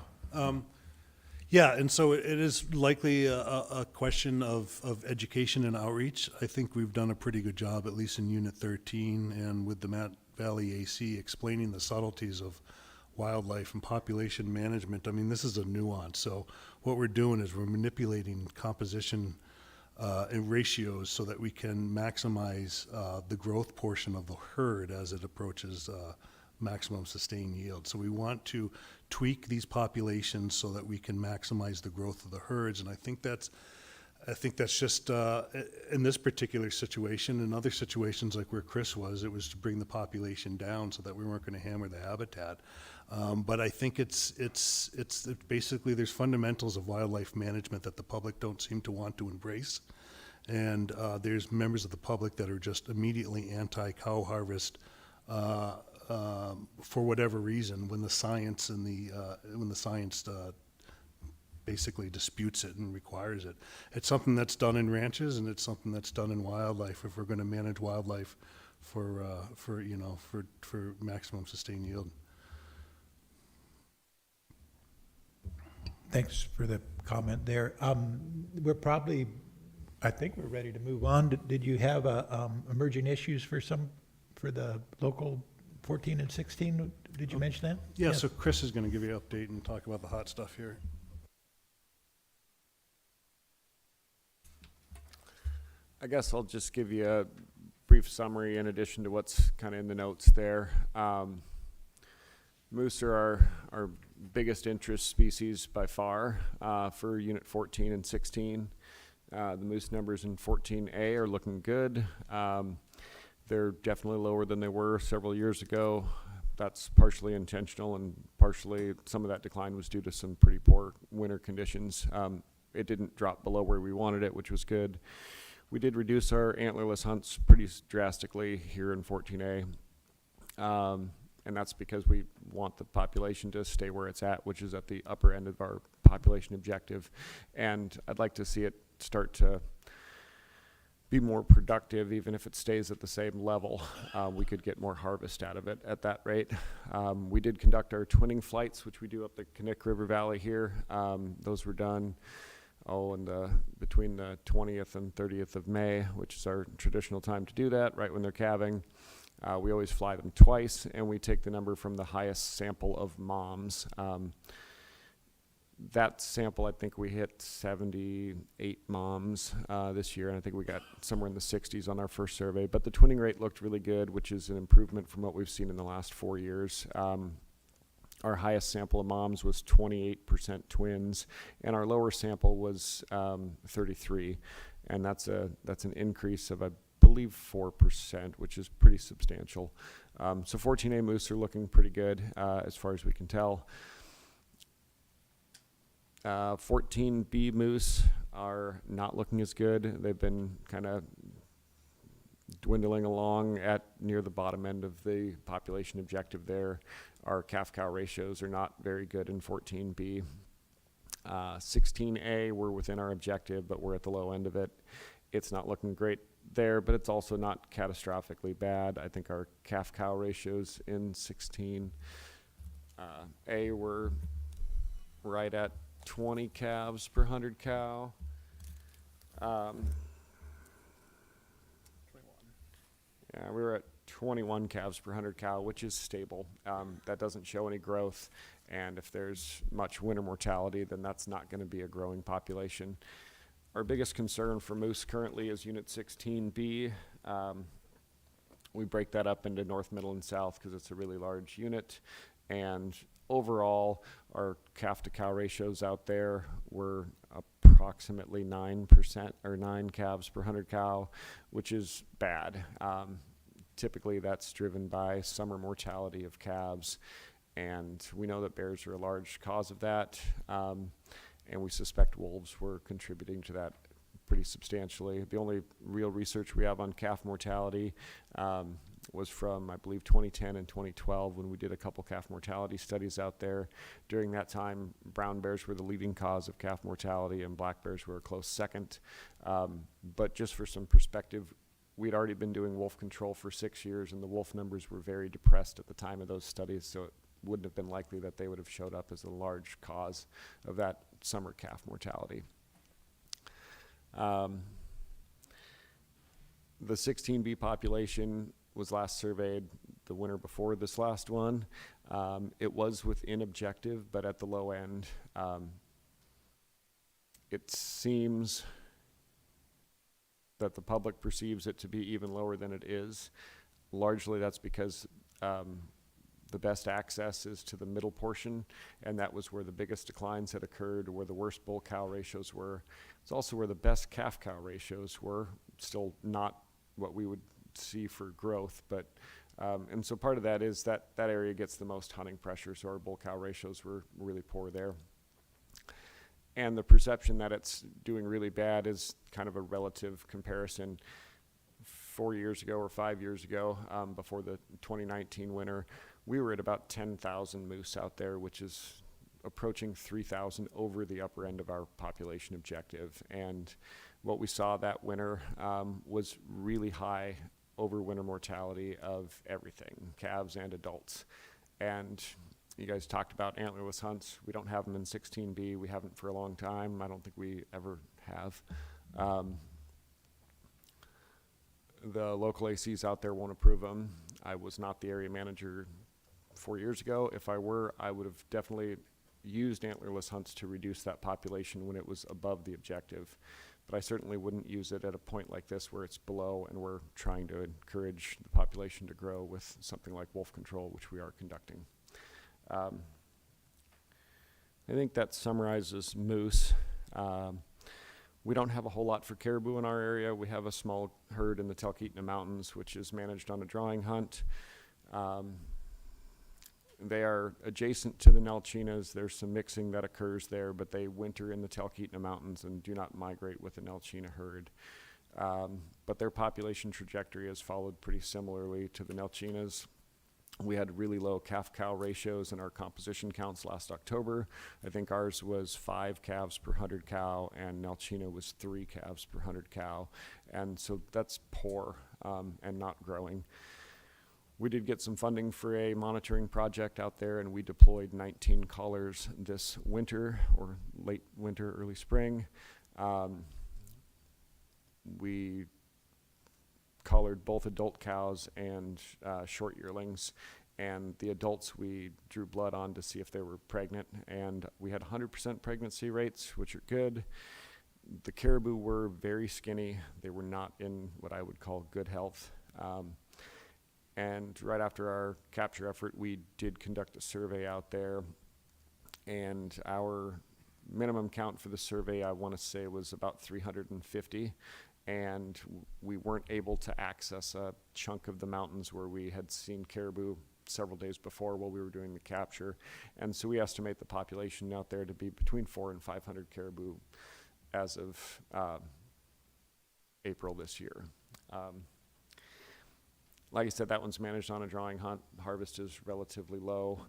Yeah, and so it is likely a question of education and outreach. I think we've done a pretty good job, at least in Unit 13 and with the Matt Valley AC, explaining the subtleties of wildlife and population management. I mean, this is a nuance. So what we're doing is we're manipulating composition and ratios so that we can maximize the growth portion of the herd as it approaches maximum sustained yield. So we want to tweak these populations so that we can maximize the growth of the herds. And I think that's just in this particular situation. In other situations, like where Chris was, it was to bring the population down so that we weren't going to hammer the habitat. But I think it's basically, there's fundamentals of wildlife management that the public don't seem to want to embrace. And there's members of the public that are just immediately anti-cow harvest for whatever reason, when the science basically disputes it and requires it. It's something that's done in ranches, and it's something that's done in wildlife if we're going to manage wildlife for maximum sustained yield. Thanks for the comment there. I think we're ready to move on. Did you have emerging issues for the local 14 and 16? Did you mention that? Yeah, Yes. so Chris is going to give you an update and talk about the hot stuff here. I guess I'll just give you a brief summary in addition to what's kind of in the notes there. Moose are our biggest interest species by far for Unit 14 and 16. The moose numbers in 14A are looking good. They're definitely lower than they were several years ago. That's partially intentional, and partially some of that decline was due to some pretty poor winter conditions. It didn't drop below where we wanted it, which was good. We did reduce our antlerless hunts pretty drastically here in 14A. And that's because we want the population to stay where it's at, which is at the upper end of our population objective. And I'd like to see it start to be more productive, even if it stays at the same level. We could get more harvest out of it at that rate. We did conduct our twinning flights, which we do up the Knik River Valley here. Those were done between the 20th and 30th of May, which is our traditional time to do that, right when they're calving. We always fly them twice, and we take the number from the highest sample of moms. That sample, I think we hit 78 moms this year, and I think we got somewhere in the 60s on our first survey. But the twinning rate looked really good, which is an improvement from what we've seen in the last 4 years. Our highest sample of moms was 28% twins, and our lower sample was 33, and that's an increase of, I believe 4%, which is pretty substantial. So 14A moose are looking pretty good as far as we can tell. 14B moose are not looking as good. They've been kind of dwindling along at near the bottom end of the population objective there. Our calf-cow ratios are not very good in 14B. 16A, we're within our objective, but we're at the low end of it. It's not looking great there, but it's also not catastrophically bad. I think our calf-cow ratios in 16A were right at 20 calves per 100 cow. Yeah, we were at 21 calves per 100 cow, which is stable. That doesn't show any growth, and if there's much winter mortality, then that's not going to be a growing population. Our biggest concern for moose currently is Unit 16B. We break that up into North, Middle, and South because it's a really large unit, and overall, our calf-to-cow ratios out there were approximately 9% or 9 calves per 100 cow, which is bad. Typically, that's driven by summer mortality of calves, and we know that bears are a large cause of that, and we suspect wolves were contributing to that pretty substantially. The only real research we have on calf mortality was from, I believe, 2010 and 2012 when we did a couple calf mortality studies out there. During that time, brown bears were the leading cause of calf mortality and black bears were a close second. But just for some perspective, we'd already been doing wolf control for 6 years and the wolf numbers were very depressed at the time of those studies, so it wouldn't have been likely that they would have showed up as a large cause of that summer calf mortality. The 16B population was last surveyed the winter before this last one. It was within objective, but at the low end. It seems that the public perceives it to be even lower than it is. Largely that's because the best access is to the middle portion, and that was where the biggest declines had occurred, where the worst bull-cow ratios were. It's also where the best calf-cow ratios were, still not what we would see for growth, but and so part of that is that that area gets the most hunting pressure, so our bull-cow ratios were really poor there. And the perception that it's doing really bad is kind of a relative comparison. 4 years ago or 5 years ago, before the 2019 winter, we were at about 10,000 moose out there, which is approaching 3,000 over the upper end of our population objective. And what we saw that winter was really high overwinter mortality of everything, calves and adults. And you guys talked about antlerless hunts. We don't have them in 16B. We haven't for a long time. I don't think we ever have. The local ACs out there won't approve them. I was not the area manager 4 years ago. If I were, I would have definitely used antlerless hunts to reduce that population when it was above the objective. But I certainly wouldn't use it at a point like this where it's below and we're trying to encourage the population to grow with something like wolf control, which we are conducting. I think that summarizes moose. We don't have a whole lot for caribou in our area. We have a small herd in the Talkeetna Mountains, which is managed on a drawing hunt. They are adjacent to the Nelchinas. There's some mixing that occurs there, but they winter in the Talkeetna Mountains and do not migrate with the Nelchina herd. But their population trajectory has followed pretty similarly to the Nelchinas. We had really low calf-cow ratios in our composition counts last October. I think ours was 5 calves per 100 cow, and Nelchina was 3 calves per 100 cow. And so that's poor and not growing. We did get some funding for a monitoring project out there, and we deployed 19 collars this winter, or late winter, early spring. We collared both adult cows and short yearlings, and the adults we drew blood on to see if they were pregnant, and we had 100% pregnancy rates, which are good. The caribou were very skinny. They were not in what I would call good health. And right after our capture effort, we did conduct a survey out there, and our minimum count for the survey, I want to say, was about 350. and we weren't able to access a chunk of the mountains where we had seen caribou several days before while we were doing the capture. And so we estimate the population out there to be between 400 and 500 caribou as of April this year. Like I said, that one's managed on a drawing hunt. Harvest is relatively low.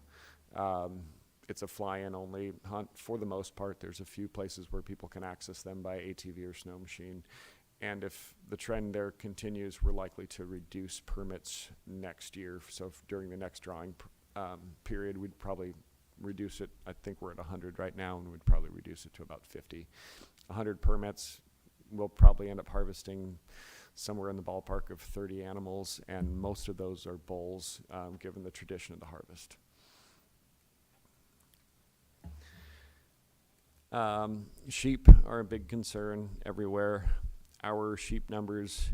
It's a fly-in only hunt for the most part. There's a few places where people can access them by ATV or snow machine. And if the trend there continues, we're likely to reduce permits next year. So during the next drawing period, we'd probably reduce it. I think we're at 100 right now, and we'd probably reduce it to about 50. 100 permits, we'll probably end up harvesting somewhere in the ballpark of 30 animals, and most of those are bulls, given the tradition of the harvest. Sheep are a big concern everywhere. Our sheep numbers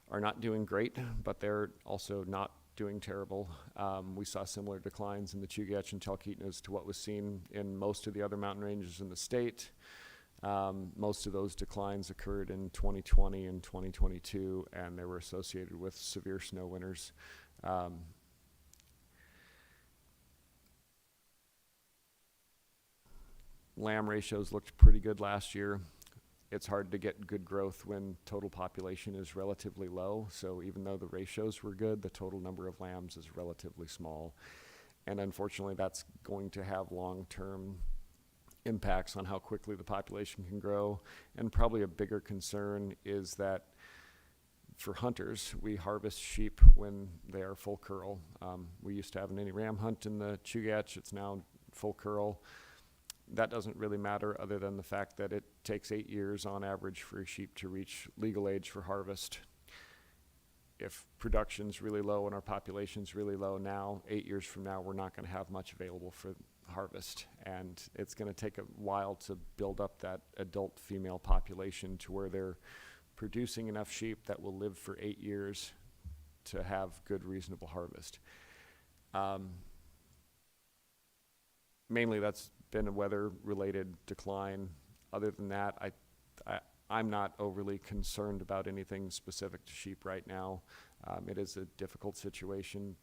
are not doing great, but they're also not doing terrible. We saw similar declines in the Chugach and Talkeetnas to what was seen in most of the other mountain ranges in the state. Most of those declines occurred in 2020 and 2022, and they were associated with severe snow winters. Lamb ratios looked pretty good last year. It's hard to get good growth when total population is relatively low. So even though the ratios were good, the total number of lambs is relatively small. And unfortunately, that's going to have long-term impacts on how quickly the population can grow. And probably a bigger concern is that for hunters, we harvest sheep when they are full curl. We used to have an any ram hunt in the Chugach. It's now full curl. That doesn't really matter other than the fact that it takes 8 years on average for a sheep to reach legal age for harvest. If production's really low and our population's really low now, 8 years from now, we're not going to have much available for harvest. And it's going to take a while to build up that adult female population to where they're producing enough sheep that will live for 8 years to have good, reasonable harvest. Mainly that's been a weather-related decline. Other than that, I'm not overly concerned about anything specific to sheep right now. It is a difficult situation,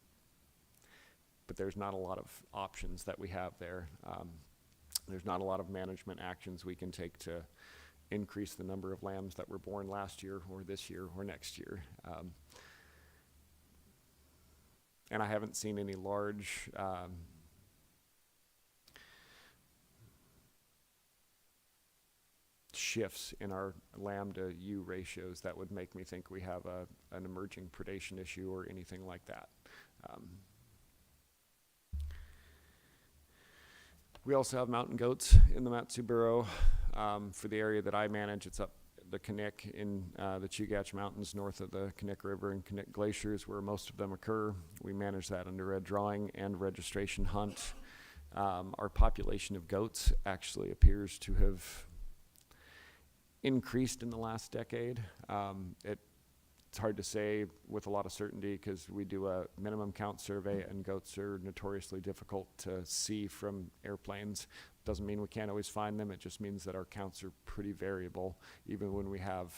but there's not a lot of options that we have there. There's not a lot of management actions we can take to increase the number of lambs that were born last year or this year or next year. And I haven't seen any large shifts in our lamb to ewe ratios that would make me think we have an emerging predation issue or anything like that. We also have mountain goats in the Matsu Borough. For the area that I manage, it's up the Knik in the Chugach Mountains north of the Knik River and Knik Glaciers where most of them occur. We manage that under a drawing and registration hunt. Our population of goats actually appears to have increased in the last decade. It's hard to say with a lot of certainty because we do a minimum count survey and goats are notoriously difficult to see from airplanes. Doesn't mean we can't always find them. It just means that our counts are pretty variable even when we have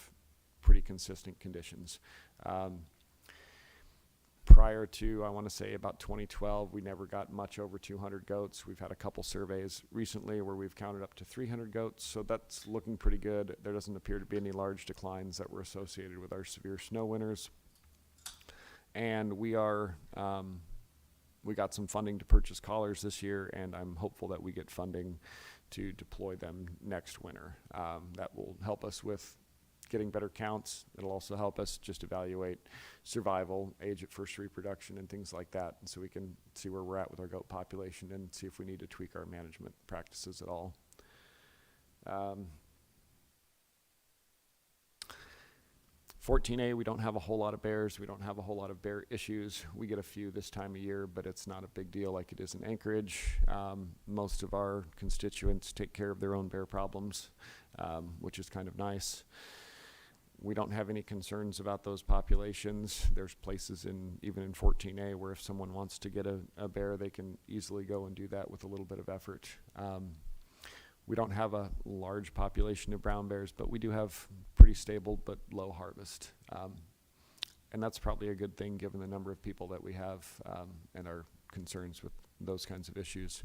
pretty consistent conditions. Prior to, I want to say about 2012, we never got much over 200 goats. We've had a couple surveys recently where we've counted up to 300 goats, so that's looking pretty good. There doesn't appear to be any large declines that were associated with our severe snow winters. And we are, we got some funding to purchase collars this year, and I'm hopeful that we get funding to deploy them next winter. That will help us with getting better counts. It'll also help us just evaluate survival, age at first reproduction, and things like that. And so we can see where we're at with our goat population and see if we need to tweak our management practices at all. 14A, we don't have a whole lot of bears. We don't have a whole lot of bear issues. We get a few this time of year, but it's not a big deal like it is in Anchorage. Most of our constituents take care of their own bear problems, which is kind of nice. We don't have any concerns about those populations. There's places even in 14A where if someone wants to get a bear, they can easily go and do that with a little bit of effort. We don't have a large population of brown bears, but we do have pretty stable but low harvest. And that's probably a good thing given the number of people that we have and our concerns with those kinds of issues.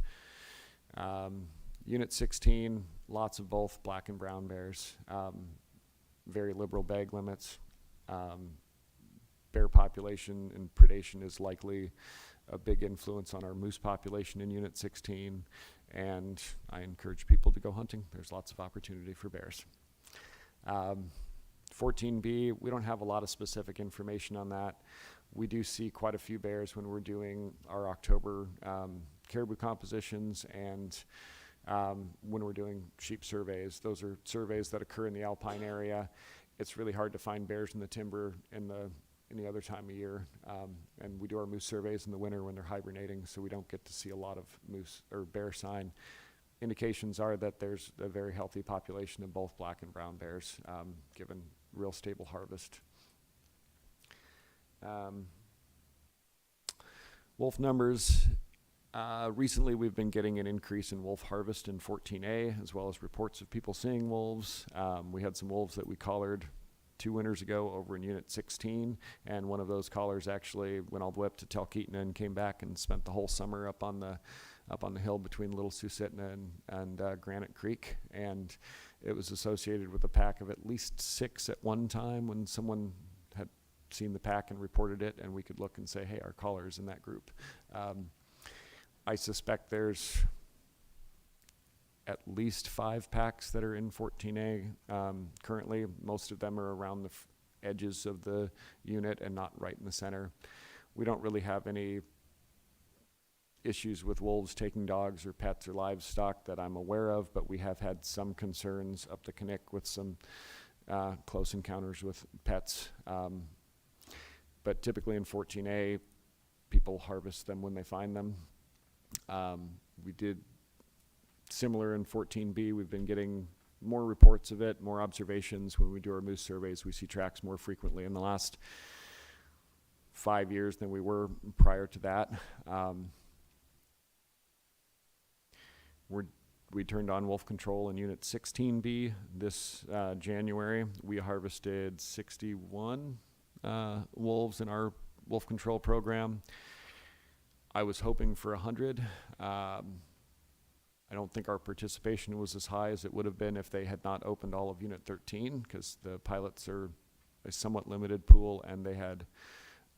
Unit 16, lots of both black and brown bears. Very liberal bag limits. Bear population and predation is likely a big influence on our moose population in Unit 16, and I encourage people to go hunting. There's lots of opportunity for bears. 14B, we don't have a lot of specific information on that. We do see quite a few bears when we're doing our October caribou compositions and when we're doing sheep surveys. Those are surveys that occur in the alpine area. It's really hard to find bears in the timber in any other time of year. And we do our moose surveys in the winter when they're hibernating, so we don't get to see a lot of moose or bear sign. Indications are that there's a very healthy population of both black and brown bears, given real stable harvest. Wolf numbers. Recently we've been getting an increase in wolf harvest in 14A, as well as reports of people seeing wolves. We had some wolves that we collared 2 winters ago over in Unit 16, and one of those collars actually went all the way up to Talkeetna and came back and spent the whole summer up on the hill between Little Susitna and Granite Creek, and it was associated with a pack of at least 6 at one time when someone had seen the pack and reported it, and we could look and say, hey, our collar's in that group. I suspect there's at least 5 packs that are in 14A currently. Most of them are around the edges of the unit and not right in the center. We don't really have any issues with wolves taking dogs or pets or livestock that I'm aware of, but we have had some concerns up the Knik with some close encounters with pets. But typically in 14A, people harvest them when they find them. We did similar in 14B. We've been getting more reports of it, more observations. When we do our moose surveys, we see tracks more frequently in the last 5 years than we were prior to that. We turned on wolf control in Unit 16B this January. We harvested 61 wolves in our wolf control program. I was hoping for 100. I don't think our participation was as high as it would have been if they had not opened all of Unit 13, because the pilots are a somewhat limited pool and they had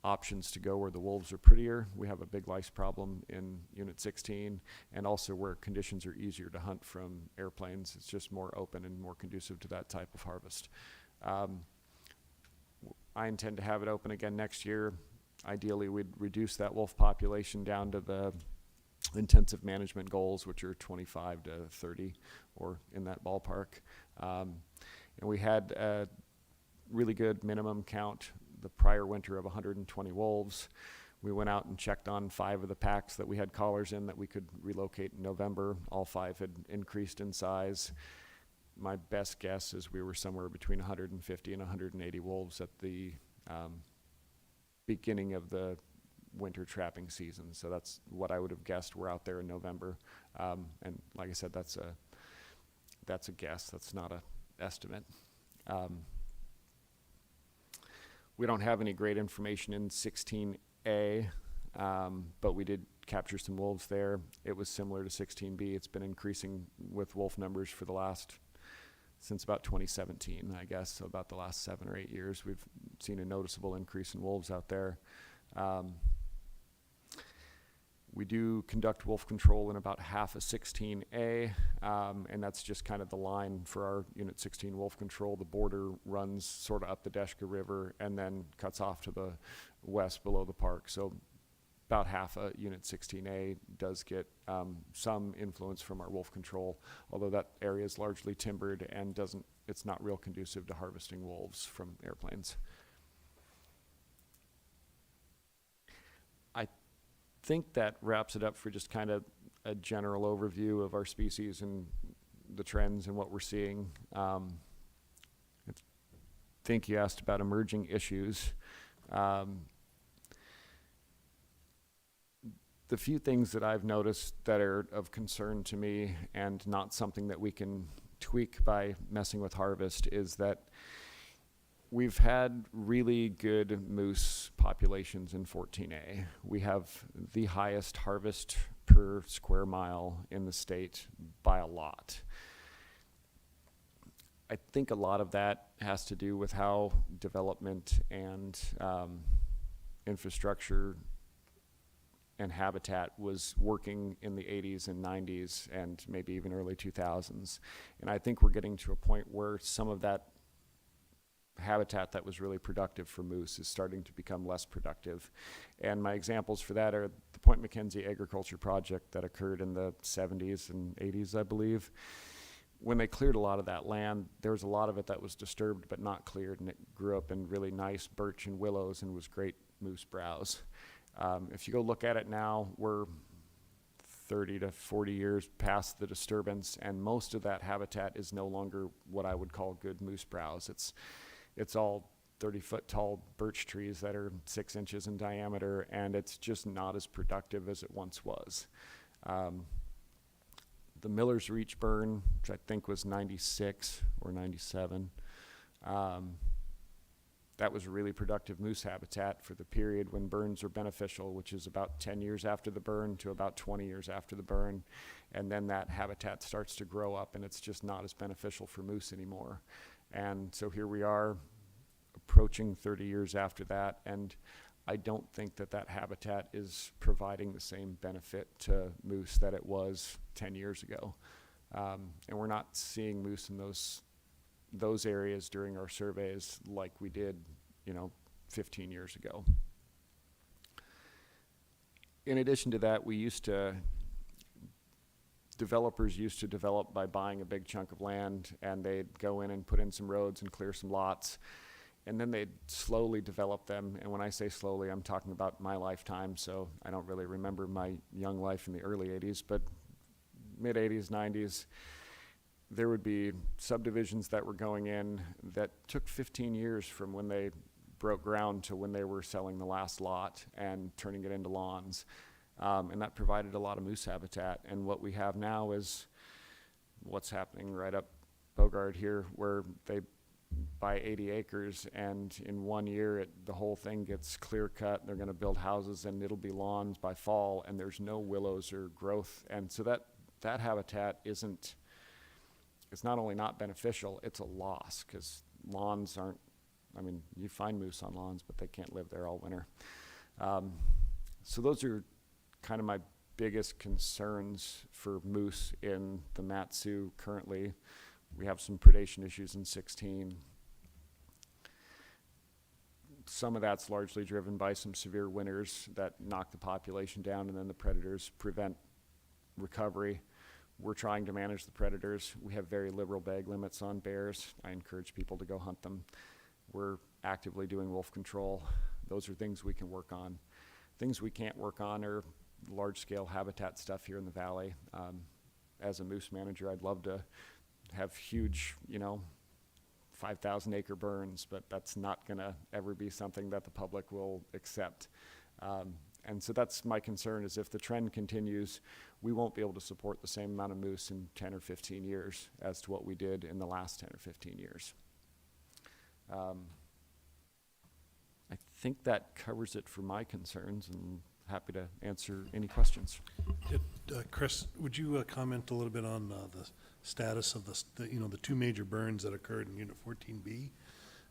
options to go where the wolves are prettier. We have a big lice problem in Unit 16, and also where conditions are easier to hunt from airplanes. It's just more open and more conducive to that type of harvest. I intend to have it open again next year. Ideally, we'd reduce that wolf population down to the intensive management goals, which are 25 to 30 or in that ballpark. And we had a really good minimum count the prior winter of 120 wolves. We went out and checked on 5 of the packs that we had collars in that we could relocate in November. All 5 had increased in size. My best guess is we were somewhere between 150 and 180 wolves at the beginning of the winter trapping season. So that's what I would have guessed were out there in November. And like I said, that's a guess. That's not an estimate. We don't have any great information in 16A, but we did capture some wolves there. It was similar to 16B. It's been increasing with wolf numbers for since about 2017, I guess. So about the last 7 or 8 years, we've seen a noticeable increase in wolves out there. We do conduct wolf control in about half of 16A, and that's just kind of the line for our Unit 16 wolf control. The border runs sort of up the Deshka River and then cuts off to the west below the park. So about half of Unit 16A does get some influence from our wolf control, although that area is largely timbered and it's not real conducive to harvesting wolves from airplanes. I think that wraps it up for just kind of a general overview of our species and the trends and what we're seeing. I think you asked about emerging issues. The few things that I've noticed that are of concern to me and not something that we can tweak by messing with harvest is that we've had really good moose populations in 14A. We have the highest harvest per square mile in the state by a lot. I think a lot of that has to do with how development and infrastructure and habitat was working in the 80s and 90s and maybe even early 2000s. And I think we're getting to a point where some of that habitat that was really productive for moose is starting to become less productive. And my examples for that are the Point McKenzie agriculture project that occurred in the 70s and 80s, I believe. When they cleared a lot of that land, there was a lot of it that was disturbed but not cleared, and it grew up in really nice birch and willows and was great moose browse. If you go look at it now, we're 30 to 40 years past the disturbance, and most of that habitat is no longer what I would call good moose browse. It's all 30-foot tall birch trees that are 6 inches in diameter, and it's just not as productive as it once was. The Miller's Reach burn, which I think was 96 or 97, that was really productive moose habitat for the period when burns are beneficial, which is about 10 years after the burn to about 20 years after the burn. And then that habitat starts to grow up, and it's just not as beneficial for moose anymore. And so here we are approaching 30 years after that, and I don't think that that habitat is providing the same benefit to moose that it was 10 years ago. And we're not seeing moose in those areas during our surveys like we did, 15 years ago. In addition to that, developers used to develop by buying a big chunk of land, and they'd go in and put in some roads and clear some lots, and then they'd slowly develop them. And when I say slowly, I'm talking about my lifetime, so I don't really remember my young life in the early 80s, but mid 80s, 90s, there would be subdivisions that were going in that took 15 years from when they broke ground to when they were selling the last lot and turning it into lawns. And that provided a lot of moose habitat. And what we have now is what's happening right up Bogard here, where they buy 80 acres, and in 1 year the whole thing gets clear cut. They're going to build houses, and it'll be lawns by fall, and there's no willows or growth. And so that habitat it's not only not beneficial, it's a loss, because lawns aren't, you find moose on lawns, but they can't live there all winter. So those are kind of my biggest concerns for moose in the Mat-Su currently. We have some predation issues in 16. Some of that's largely driven by some severe winters that knock the population down, and then the predators prevent recovery. We're trying to manage the predators. We have very liberal bag limits on bears. I encourage people to go hunt them. We're actively doing wolf control. Those are things we can work on. Things we can't work on are large-scale habitat stuff here in the valley. As a moose manager, I'd love to have huge, 5,000 acre burns, but that's not gonna ever be something that the public will accept. And so that's my concern, is if the trend continues, we won't be able to support the same amount of moose in 10 or 15 years as to what we did in the last 10 or 15 years. I think that covers it for my concerns, and happy to answer any questions. Chris, would you comment a little bit on the status of the two major burns that occurred in Unit 14B?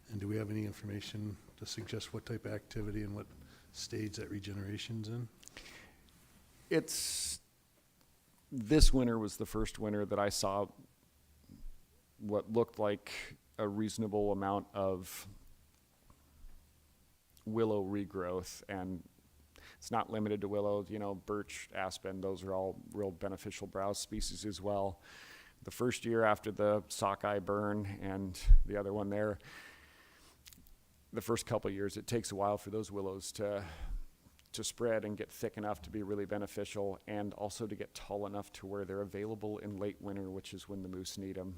And do we have any information to suggest what type of activity and what stage that regeneration's in? This winter was the first winter that I saw what looked like a reasonable amount of willow regrowth, and it's not limited to willow, birch, aspen, those are all real beneficial browse species as well. The first year after the sockeye burn and the other one there, the first couple of years, it takes a while for those willows to spread and get thick enough to be really beneficial, and also to get tall enough to where they're available in late winter, which is when the moose need them.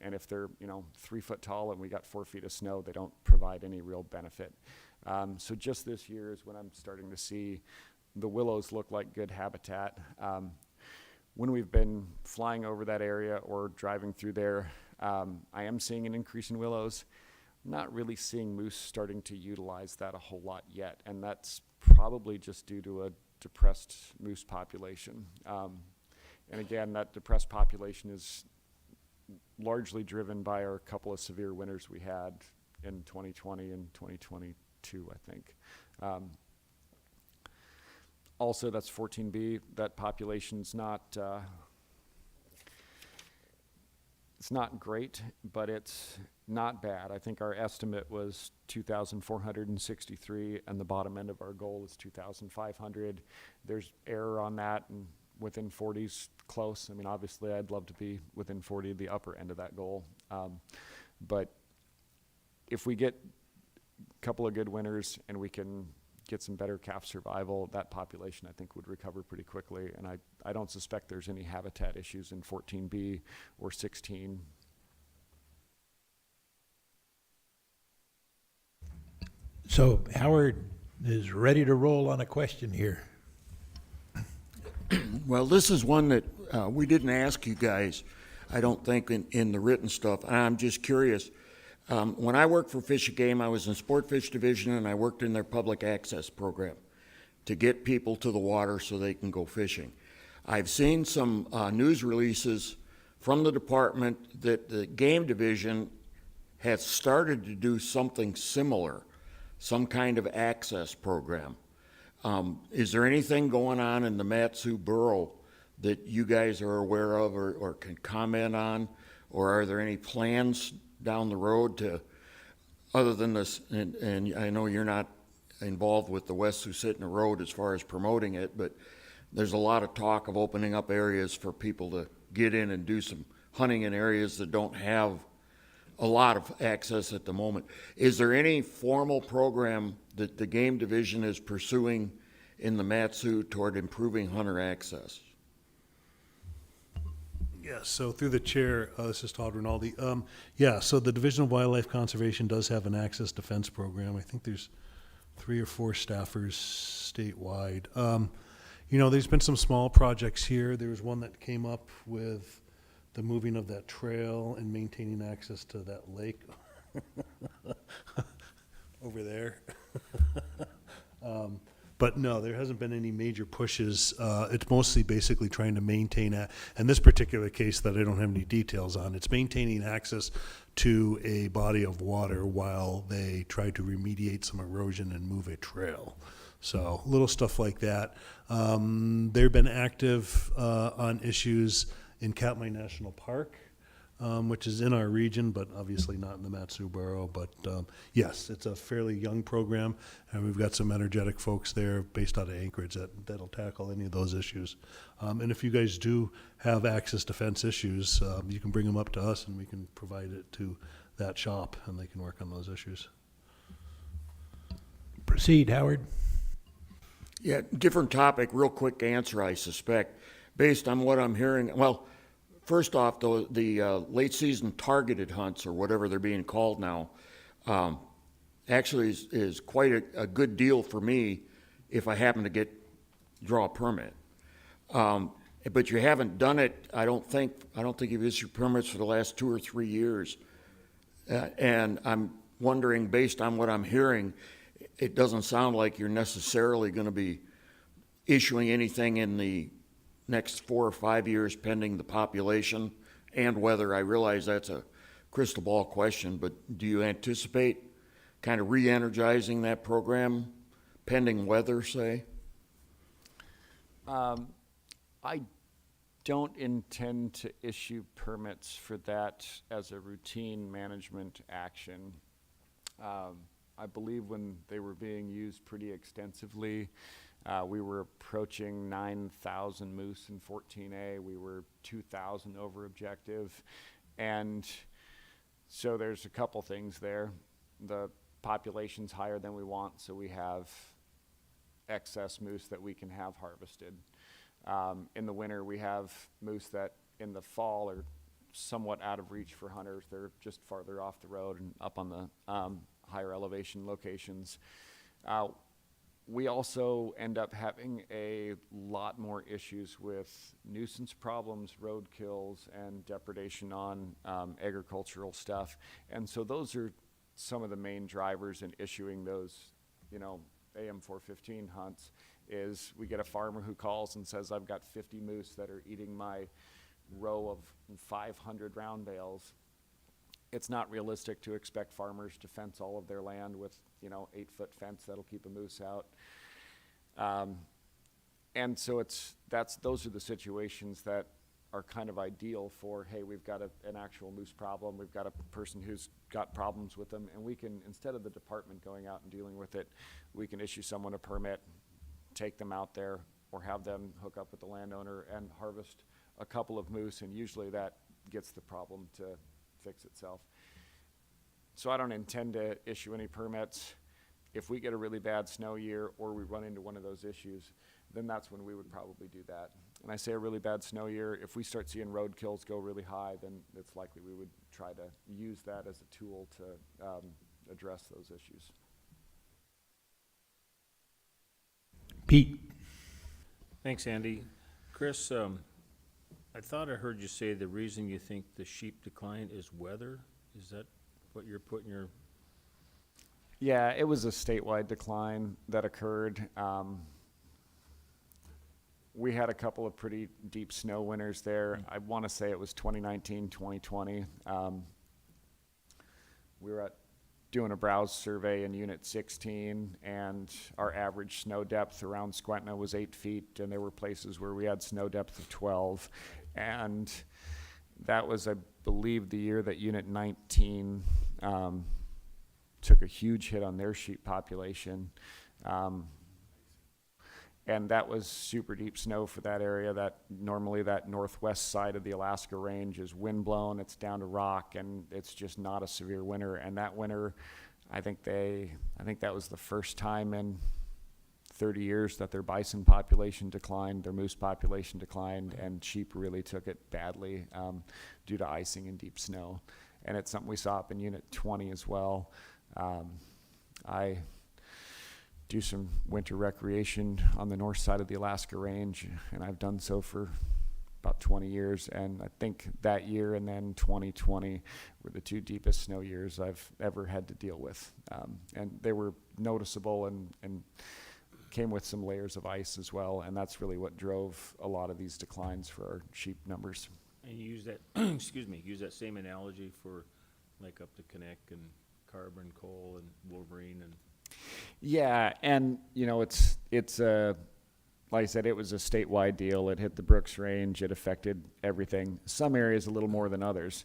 And if they're 3 foot tall and we got 4 feet of snow, they don't provide any real benefit. So just this year is when I'm starting to see the willows look like good habitat. When we've been flying over that area or driving through there, I am seeing an increase in willows. Not really seeing moose starting to utilize that a whole lot yet, and that's probably just due to a depressed moose population. And again, that depressed population is largely driven by our couple of severe winters we had in 2020 and 2022, I think. Also, that's 14B. That population's not, it's not great, but it's not bad. I think our estimate was 2,463, and the bottom end of our goal is 2,500. There's error on that, and within 40's close. I mean, obviously, I'd love to be within 40, the upper end of that goal. But if we get a couple of good winters and we can get some better calf survival, that population I think would recover pretty quickly. And I don't suspect there's any habitat issues in 14B or 16. So Howard is ready to roll on a question here. Well, this is one that we didn't ask you guys, I don't think, in the written stuff. And I'm just curious. When I worked for Fish and Game, I was in Sport Fish Division, and I worked in their public access program to get people to the water so they can go fishing. I've seen some news releases from the department that the game division has started to do something similar, some kind of access program. Is there anything going on in the Mat-Su Borough that you guys are aware of or can comment on? Or are there any plans down the road to, other than this, and I know you're not involved with the West Susitna Road as far as promoting it, but there's a lot of talk of opening up areas for people to get in and do some hunting in areas that don't have a lot of access at the moment. Is there any formal program that the game division is pursuing in the Mat-Su toward improving hunter access? Yeah, so through the chair, this is Todd Rinaldi. Yeah, so the Division of Wildlife Conservation does have an access defense program. I think there's 3 or 4 staffers statewide. You know, there's been some small projects here. There was one that came up with the moving of that trail and maintaining access to that lake over there. But no, there hasn't been any major pushes. It's mostly basically trying to maintain, in this particular case that I don't have any details on, it's maintaining access to a body of water while they try to remediate some erosion and move a trail. So little stuff like that. They've been active on issues in Katmai National Park, which is in our region, but obviously not in the Mat-Su Borough. But yes, it's a fairly young program, and we've got some energetic folks there based out of Anchorage that'll tackle any of those issues. And if you guys do have access defense issues, you can bring them up to us, and we can provide it to that shop, and they can work on those issues. Proceed, Howard. Yeah, different topic, real quick answer, I suspect. Based on what I'm hearing, well, first off, the late season targeted hunts, or whatever they're being called now, actually is quite a good deal for me if I happen to draw a permit. But you haven't done it, I don't think you've issued permits for the last 2 or 3 years. And I'm wondering, based on what I'm hearing, it doesn't sound like you're necessarily going to be issuing anything in the next 4 or 5 years pending the population and weather. I realize that's a crystal ball question, but do you anticipate kind of re-energizing that program pending weather, say? I don't intend to issue permits for that as a routine management action. I believe when they were being used pretty extensively, we were approaching 9,000 moose in 14A. We were 2,000 over objective. And so there's a couple things there. The population's higher than we want, so we have excess moose that we can have harvested. In the winter, we have moose that in the fall are somewhat out of reach for hunters. They're just farther off the road and up on the higher elevation locations. We also end up having a lot more issues with nuisance problems, road kills, and depredation on agricultural stuff. And so those are some of the main drivers in issuing those, AM 415 hunts, is we get a farmer who calls and says, I've got 50 moose that are eating my row of 500 round bales. It's not realistic to expect farmers to fence all of their land with, 8-foot fence that'll keep a moose out. And so those are the situations that are kind of ideal for, hey, we've got an actual moose problem, we've got a person who's got problems with them, and we can, instead of the department going out and dealing with it, we can issue someone a permit, take them out there, or have them hook up with the landowner and harvest a couple of moose, and usually that gets the problem to fix itself. So I don't intend to issue any permits. If we get a really bad snow year or we run into one of those issues, then that's when we would probably do that. And I say a really bad snow year, if we start seeing road kills go really high, then it's likely we would try to use that as a tool to address those issues. Pete? Thanks, Andy. Chris, I thought I heard you say the reason you think the sheep decline is weather. Is that what you're putting your... Yeah, it was a statewide decline that occurred. We had a couple of pretty deep snow winters there. I want to say it was 2019, 2020. We were doing a browse survey in Unit 16, and our average snow depth around Squentna was 8 feet, and there were places where we had snow depth of 12. And that was, I believe, the year that Unit 19 took a huge hit on their sheep population. And that was super deep snow for that area. That normally that northwest side of the Alaska range is windblown, it's down to rock, and it's just not a severe winter. And that winter, I think that was the first time in 30 years that their bison population declined, their moose population declined, and sheep really took it badly due to icing and deep snow. And it's something we saw up in Unit 20 as well. I do some winter recreation on the north side of the Alaska range, and I've done so for about 20 years. And I think that year and then 2020 were the two deepest snow years I've ever had to deal with. And they were noticeable and came with some layers of ice as well. And that's really what drove a lot of these declines for our sheep numbers. And you use that, use that same analogy for like up the Connect and Carbon, Cole, and Wolverine and... Yeah, and it's like I said, it was a statewide deal. It hit the Brooks Range. It affected everything. Some areas a little more than others.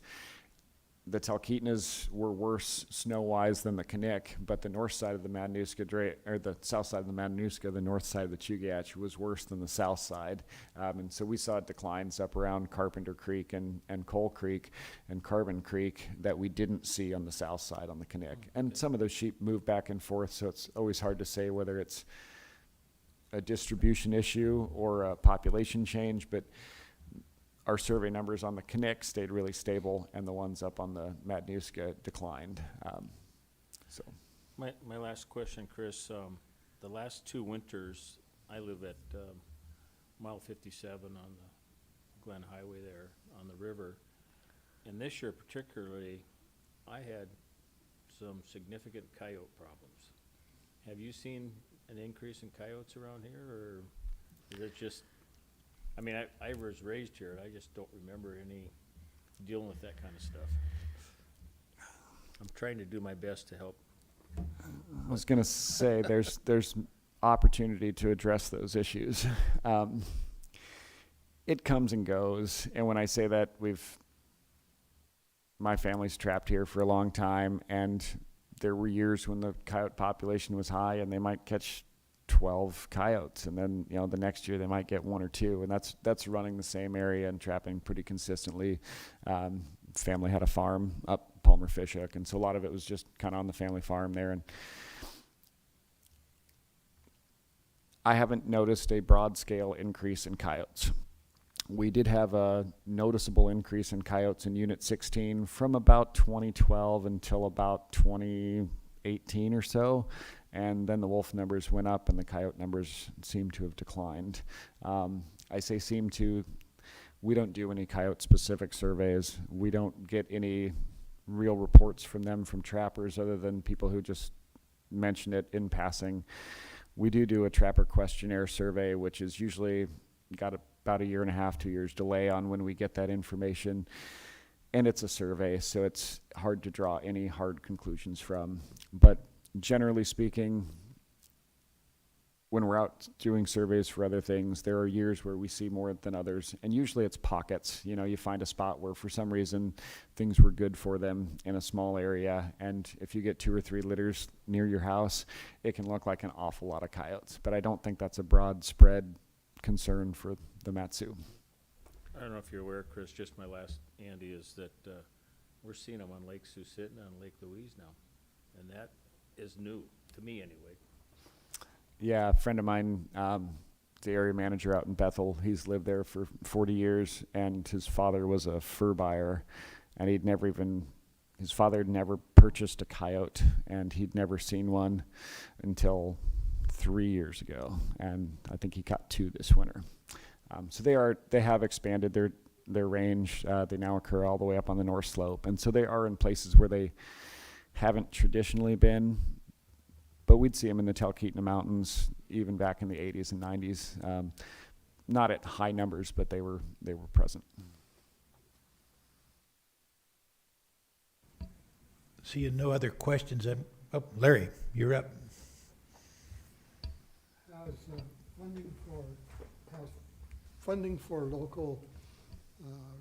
The Talkeetnas were worse snow-wise than the Knik, but the north side of the Matanuska, or the south side of the Matanuska, the north side of the Chugach was worse than the south side. And so we saw declines up around Carpenter Creek and Coal Creek and Carbon Creek that we didn't see on the south side on the Knik. And some of those sheep move back and forth, so it's always hard to say whether it's a distribution issue or a population change, but our survey numbers on the Knik stayed really stable, and the ones up on the Matanuska declined. So, My last question, Chris. The last two winters, I live at mile 57 on the Glen Highway there on the river. And this year particularly, I had some significant coyote problems. Have you seen an increase in coyotes around here, or is it just... I mean, I was raised here, and I just don't remember any dealing with that kind of stuff. I'm trying to do my best to help. I was going to say there's opportunity to address those issues. It comes and goes, and when I say that, my family's trapped here for a long time, and there were years when the coyote population was high, and they might catch 12 coyotes, and then the next year they might get 1 or 2, and that's running the same area and trapping pretty consistently. Family had a farm up Palmer Fish Hook, and so a lot of it was just kind of on the family farm there. And I haven't noticed a broad scale increase in coyotes. We did have a noticeable increase in coyotes in Unit 16 from about 2012 until about 2018 or so. And then the wolf numbers went up and the coyote numbers seem to have declined. I say seem to, we don't do any coyote-specific surveys. We don't get any real reports from them, from trappers, other than people who just mention it in passing. We do a trapper questionnaire survey, which is usually got about a year and a half, 2 years delay on when we get that information. And it's a survey, so it's hard to draw any hard conclusions from. But generally speaking, when we're out doing surveys for other things, there are years where we see more than others, and usually it's pockets. You know, you find a spot where for some reason things were good for them in a small area, and if you get 2 or 3 litters near your house, it can look like an awful lot of coyotes. But I don't think that's a broad spread concern for the Matsu. I don't know if you're aware, Chris, just my last, Andy, is that we're seeing them on Lake Susitna and Lake Louise now. And that is new, to me anyway. Yeah, a friend of mine, the area manager out in Bethel, he's lived there for 40 years, and his father was a fur buyer, and his father had never purchased a coyote, and he'd never seen one until 3 years ago, and I think he caught 2 this winter. So they have expanded their range. They now occur all the way up on the North Slope, and so they are in places where they haven't traditionally been, but we'd see them in the Talkeetna Mountains even back in the 80s and 90s. Not at high numbers, but they were present. Seeing no other questions, oh, Larry, you're up. Has funding for local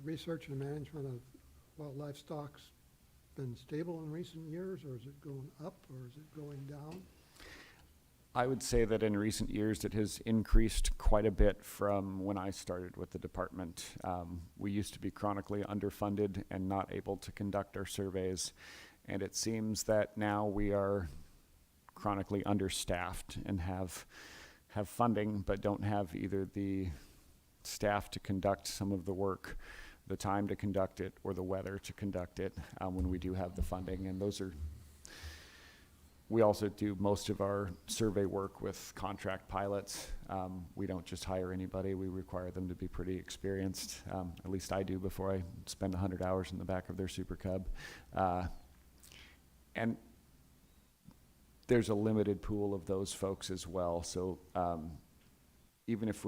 research and management of wildlife stocks been stable in recent years, or is it going up, or is it going down? I would say that in recent years it has increased quite a bit from when I started with the department. We used to be chronically underfunded and not able to conduct our surveys, and it seems that now we are chronically understaffed and have funding but don't have either the staff to conduct some of the work, the time to conduct it, or the weather to conduct it when we do have the funding. And we also do most of our survey work with contract pilots. We don't just hire anybody. We require them to be pretty experienced. At least I do before I spend 100 hours in the back of their Super Cub. And there's a limited pool of those folks as well. So even if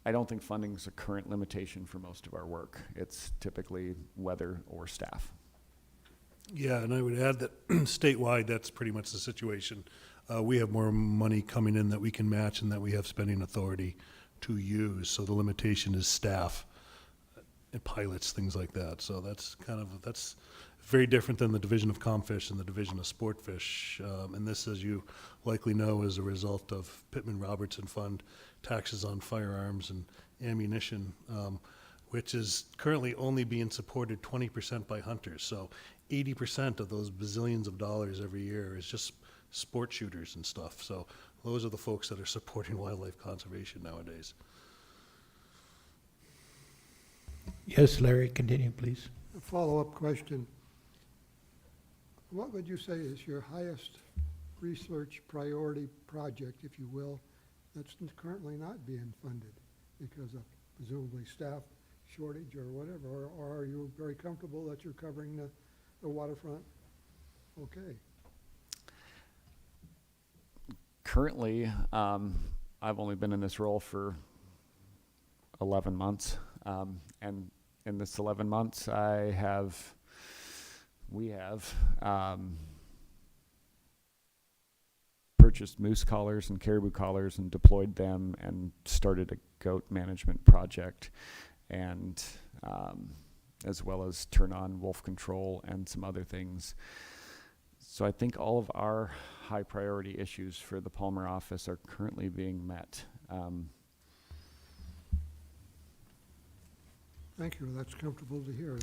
I don't think funding is a current limitation for most of our work. It's typically weather or staff. Yeah, and I would add that statewide, that's pretty much the situation. We have more money coming in that we can match and that we have spending authority to use. So the limitation is staff and pilots, things like that. So that's very different than the Division of Comfish and the Division of Sportfish. And this, as you likely know, is a result of Pittman-Robertson Fund taxes on firearms and ammunition, which is currently only being supported 20% by hunters. So 80% of those bazillions of dollars every year is just sport shooters and stuff. So those are the folks that are supporting wildlife conservation nowadays. Yes, Larry, continue, please. A follow-up question. What would you say is your highest research priority project, if you will, that's currently not being funded because of presumably staff shortage or whatever, or are you very comfortable that you're covering the waterfront? Okay. Currently, I've only been in this role for 11 months. And in this 11 months, we have purchased moose collars and caribou collars and deployed them and started a goat management project, and as well as turn on wolf control and some other things. So I think all of our high priority issues for the Palmer office are currently being met. Thank you. That's comfortable to hear.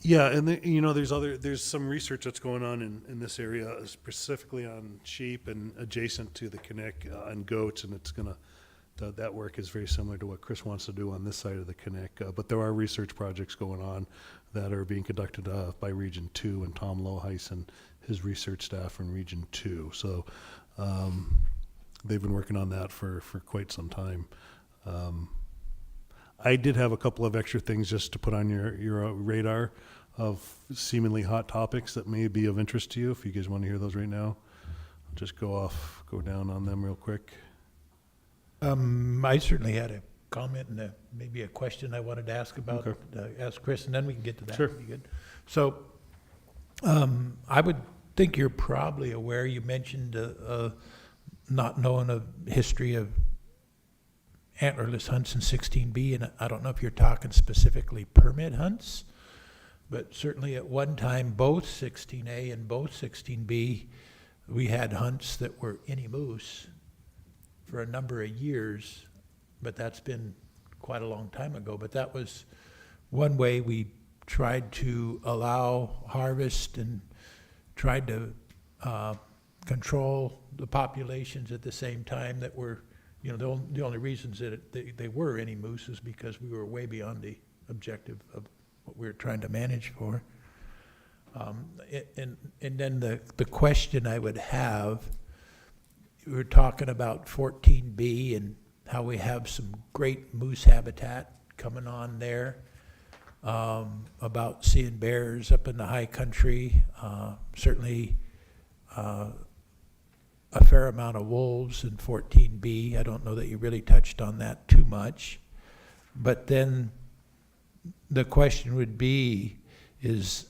Yeah, and there's some research that's going on in this area, specifically on sheep and adjacent to the Connect on goats, and that work is very similar to what Chris wants to do on this side of the Connect. But there are research projects going on that are being conducted by Region 2, and Tom Loheisen his research staff in Region 2. So they've been working on that for quite some time. I did have a couple of extra things just to put on your radar of seemingly hot topics that may be of interest to you. If you guys want to hear those right now, I'll just go down on them real quick. I certainly had a comment and maybe a question I wanted to ask about, ask Chris, and then we can get to that. Sure. That'd be good. So, I would think you're probably aware, you mentioned, not knowing a history of antlerless hunts in 16B, and I don't know if you're talking specifically permit hunts, but certainly at one time, both 16A and both 16B, we had hunts that were any moose for a number of years, but that's been quite a long time ago. But that was one way we tried to allow harvest and tried to control the populations at the same time that were, you know, the only reasons that they were any moose is because we were way beyond the objective of what we were trying to manage for. And then the question I would have, we were talking about 14B and how we have some great moose habitat coming on there, about seeing bears up in the high country, certainly a fair amount of wolves in 14B. I don't know that you really touched on that too much. But then the question would be, is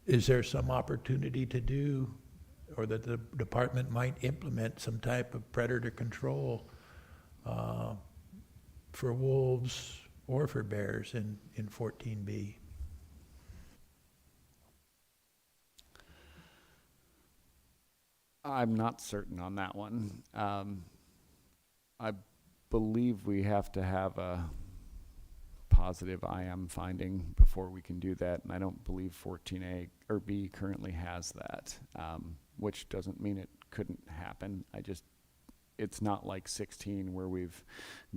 there some opportunity to do, or that the department might implement some type of predator control for wolves or for bears in 14B? I'm not certain on that one. I believe we have to have a positive IM finding before we can do that, and I don't believe 14A or B currently has that, which doesn't mean it couldn't happen. It's not like 16 where we've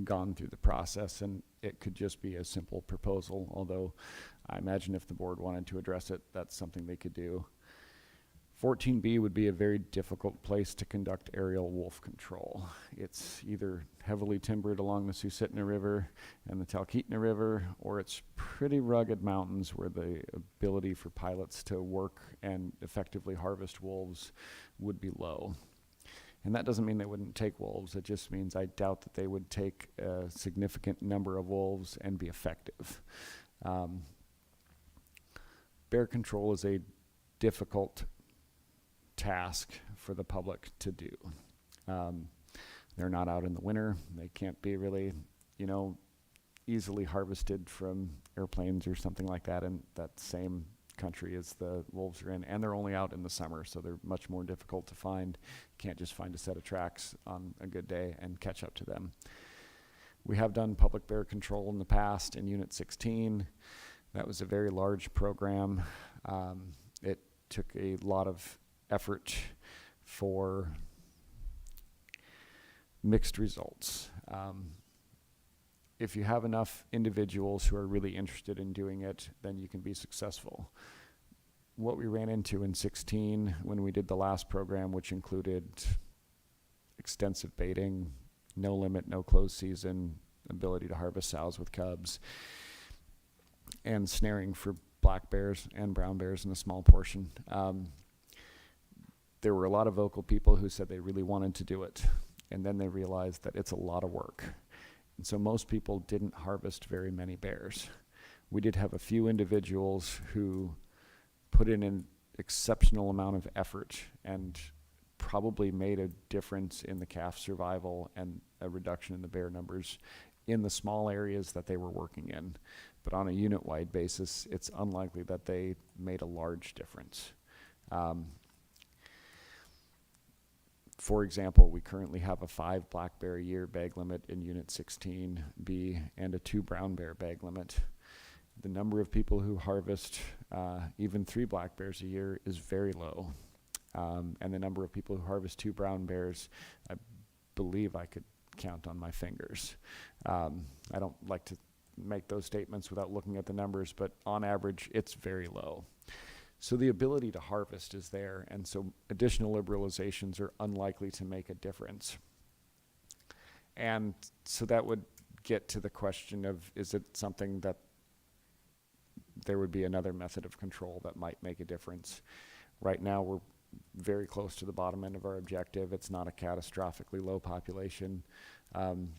gone through the process and it could just be a simple proposal, although I imagine if the board wanted to address it, that's something they could do. 14B would be a very difficult place to conduct aerial wolf control. It's either heavily timbered along the Susitna River and the Talkeetna River, or it's pretty rugged mountains where the ability for pilots to work and effectively harvest wolves would be low. And that doesn't mean they wouldn't take wolves. It just means I doubt that they would take a significant number of wolves and be effective. Bear control is a difficult task for the public to do. They're not out in the winter. They can't be really, easily harvested from airplanes or something like that in that same country as the wolves are in. And they're only out in the summer, so they're much more difficult to find. You can't just find a set of tracks on a good day and catch up to them. We have done public bear control in the past in Unit 16. That was a very large program. It took a lot of effort for mixed results. If you have enough individuals who are really interested in doing it, then you can be successful. What we ran into in 16 when we did the last program, which included extensive baiting, no limit, no close season, ability to harvest sows with cubs, and snaring for black bears and brown bears in a small portion. There were a lot of vocal people who said they really wanted to do it, and then they realized that it's a lot of work. And so most people didn't harvest very many bears. We did have a few individuals who put in an exceptional amount of effort and probably made a difference in the calf survival and a reduction in the bear numbers in the small areas that they were working in. But on a unit-wide basis, it's unlikely that they made a large difference. For example, we currently have a 5 black bear a year bag limit in Unit 16B and a 2 brown bear bag limit. The number of people who harvest even 3 black bears a year is very low. And the number of people who harvest 2 brown bears, I believe I could count on my fingers. I don't like to make those statements without looking at the numbers, but on average, it's very low. So the ability to harvest is there, and so additional liberalizations are unlikely to make a difference. And so that would get to the question of, is it something that there would be another method of control that might make a difference? Right now, we're very close to the bottom end of our objective. It's not a catastrophically low population. Some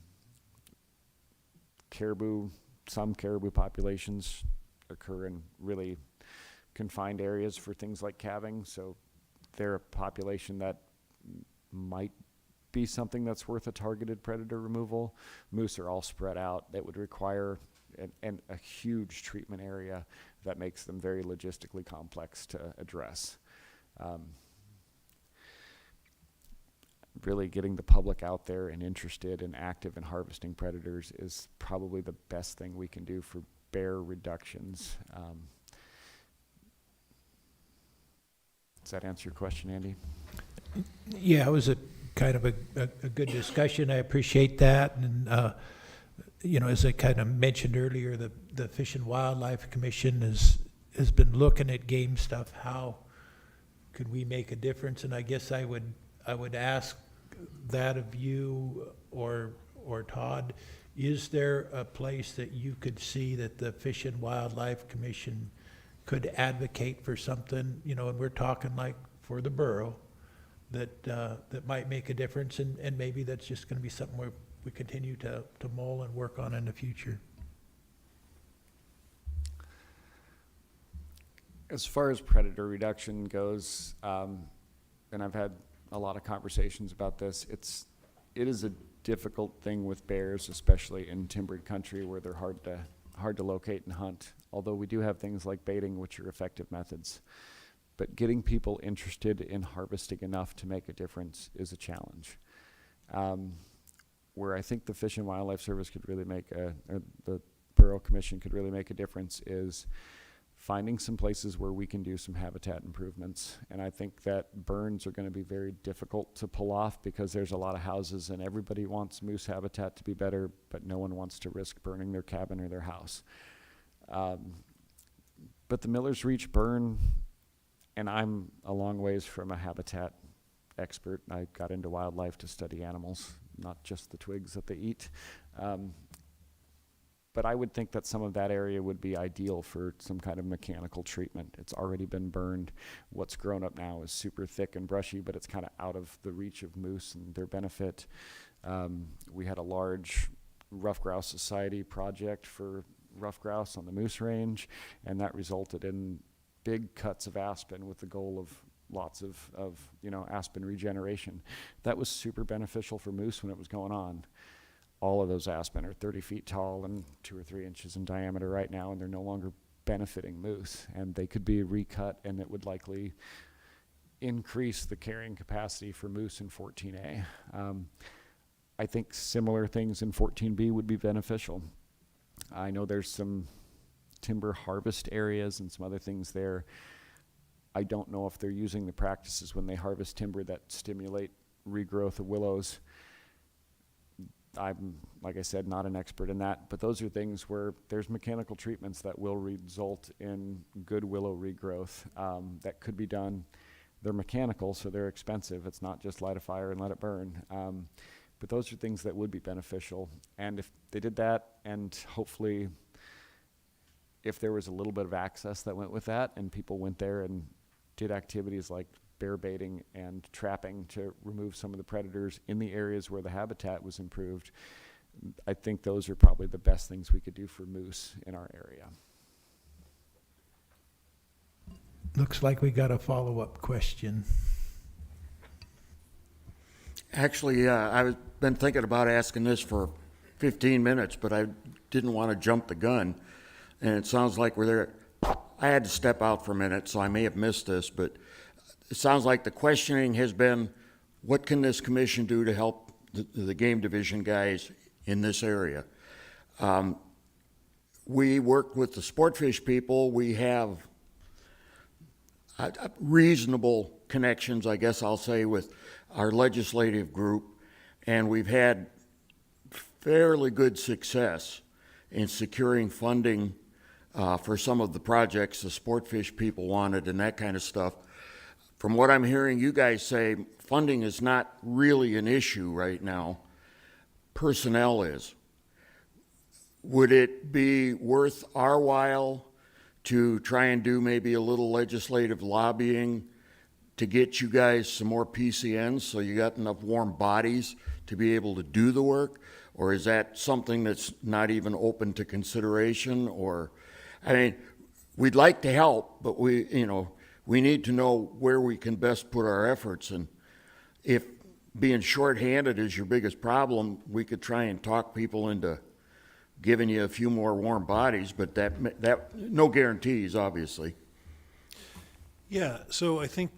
caribou populations occur in really confined areas for things like calving, so they're a population that might be something that's worth a targeted predator removal. Moose are all spread out. That would require a huge treatment area that makes them very logistically complex to address. Really getting the public out there and interested and active in harvesting predators is probably the best thing we can do for bear reductions. Does that answer your question, Andy? Yeah, it was a kind of a good discussion. I appreciate that. And, as I kind of mentioned earlier, the Fish and Wildlife Commission has been looking at game stuff. How could we make a difference? And I guess I would ask that of you or Todd. Is there a place that you could see that the Fish and Wildlife Commission could advocate for something, and we're talking like for the borough, that might make a difference, and maybe that's just going to be something where we continue to mull and work on in the future? As far as predator reduction goes, and I've had a lot of conversations about this, it is a difficult thing with bears, especially in timbered country where they're hard to locate and hunt. Although we do have things like baiting, which are effective methods. But getting people interested in harvesting enough to make a difference is a challenge. Where I think the Fish and Wildlife Service could really or the Borough Commission could really make a difference is finding some places where we can do some habitat improvements. And I think that burns are going to be very difficult to pull off because there's a lot of houses and everybody wants moose habitat to be better, but no one wants to risk burning their cabin or their house. But the Miller's Reach burn, and I'm a long ways from a habitat expert. I got into wildlife to study animals, not just the twigs that they eat. But I would think that some of that area would be ideal for some kind of mechanical treatment. It's already been burned. What's grown up now is super thick and brushy, but it's kind of out of the reach of moose and their benefit. We had a large Rough Grouse Society project for rough grouse on the moose range, and that resulted in big cuts of aspen with the goal of lots of aspen regeneration. That was super beneficial for moose when it was going on. All of those aspen are 30 feet tall and 2 or 3 inches in diameter right now, and they're no longer benefiting moose. And they could be recut, and it would likely increase the carrying capacity for moose in 14A. I think similar things in 14B would be beneficial. I know there's some timber harvest areas and some other things there. I don't know if they're using the practices when they harvest timber that stimulate regrowth of willows. I'm, like I said, not an expert in that, but those are things where there's mechanical treatments that will result in good willow regrowth that could be done. They're mechanical, so they're expensive. It's not just light a fire and let it burn. But those are things that would be beneficial. And if they did that, and hopefully if there was a little bit of access that went with that, and people went there and did activities like bear baiting and trapping to remove some of the predators in the areas where the habitat was improved, I think those are probably the best things we could do for moose in our area. Looks like we got a follow-up question. Actually, I've been thinking about asking this for 15 minutes, but I didn't want to jump the gun. And it sounds like we're there. I had to step out for a minute, so I may have missed this, but it sounds like the questioning has been, what can this commission do to help the game division guys in this area? We work with the sportfish people. We have reasonable connections, I guess I'll say, with our legislative group, and we've had fairly good success in securing funding for some of the projects the sport fish people wanted and that kind of stuff. From what I'm hearing you guys say, funding is not really an issue right now. Personnel is. Would it be worth our while to try and do maybe a little legislative lobbying to get you guys some more PCNs so you got enough warm bodies to be able to do the work? Or is that something that's not even open to consideration? Or, I mean, we'd like to help, but we need to know where we can best put our efforts. And if being shorthanded is your biggest problem, we could try and talk people into giving you a few more warm bodies, but that no guarantees, obviously. Yeah, so I think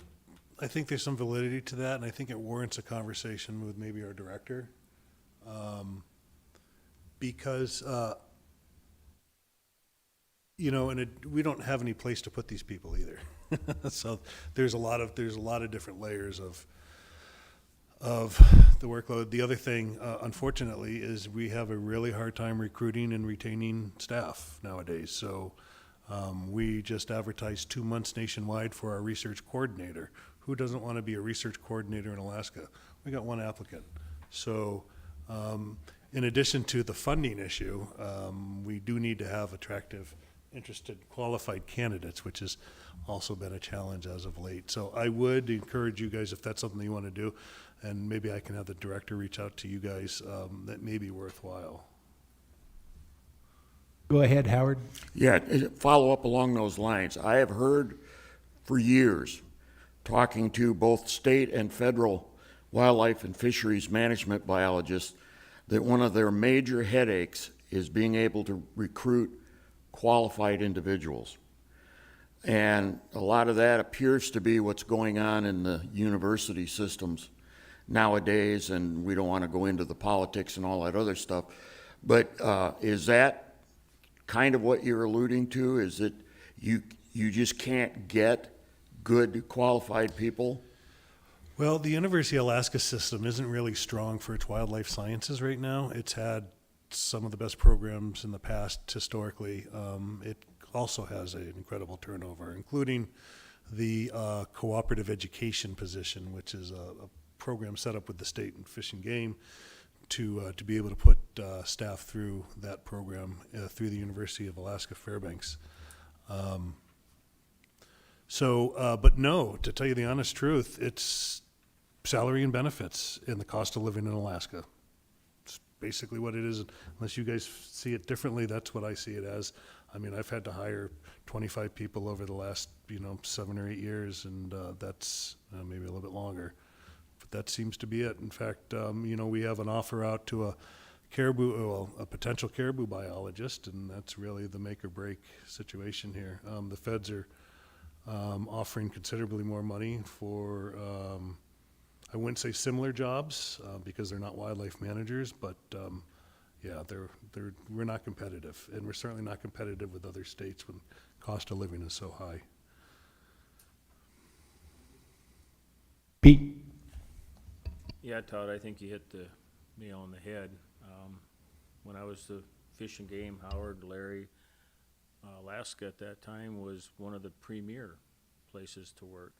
there's some validity to that, and I think it warrants a conversation with maybe our director. Because, we don't have any place to put these people either. So there's a lot of different layers of the workload. The other thing, unfortunately, is we have a really hard time recruiting and retaining staff nowadays. So we just advertised 2 months nationwide for our research coordinator. Who doesn't want to be a research coordinator in Alaska? We got one applicant. So in addition to the funding issue, we do need to have attractive, interested, qualified candidates, which has also been a challenge as of late. So I would encourage you guys, if that's something you want to do, and maybe I can have the director reach out to you guys, that may be worthwhile. Go ahead, Howard. Yeah, follow up along those lines. I have heard for years, talking to both state and federal wildlife and fisheries management biologists, that one of their major headaches is being able to recruit qualified individuals. And a lot of that appears to be what's going on in the university systems nowadays, and we don't want to go into the politics and all that other stuff. But is that kind of what you're alluding to? Is that you just can't get good qualified people? Well, the University of Alaska system isn't really strong for its wildlife sciences right now. It's had some of the best programs in the past historically. It also has an incredible turnover, including the cooperative education position, which is a program set up with the state and Fish and Game to be able to put staff through that program through the University of Alaska Fairbanks. But no, to tell you the honest truth, it's salary and benefits and the cost of living in Alaska. It's basically what it is. Unless you guys see it differently, that's what I see it as. I mean, I've had to hire 25 people over the last, 7 or 8 years, and that's maybe a little bit longer. But that seems to be it. In fact, we have an offer out to a potential caribou biologist, and that's really the make or break situation here. The feds are offering considerably more money for, I wouldn't say similar jobs because they're not wildlife managers, but we're not competitive, and we're certainly not competitive with other states when cost of living is so high. Pete? Yeah, Todd, I think you hit the nail on the head. When I was the Fish and Game, Howard, Larry, Alaska at that time was one of the premier places to work.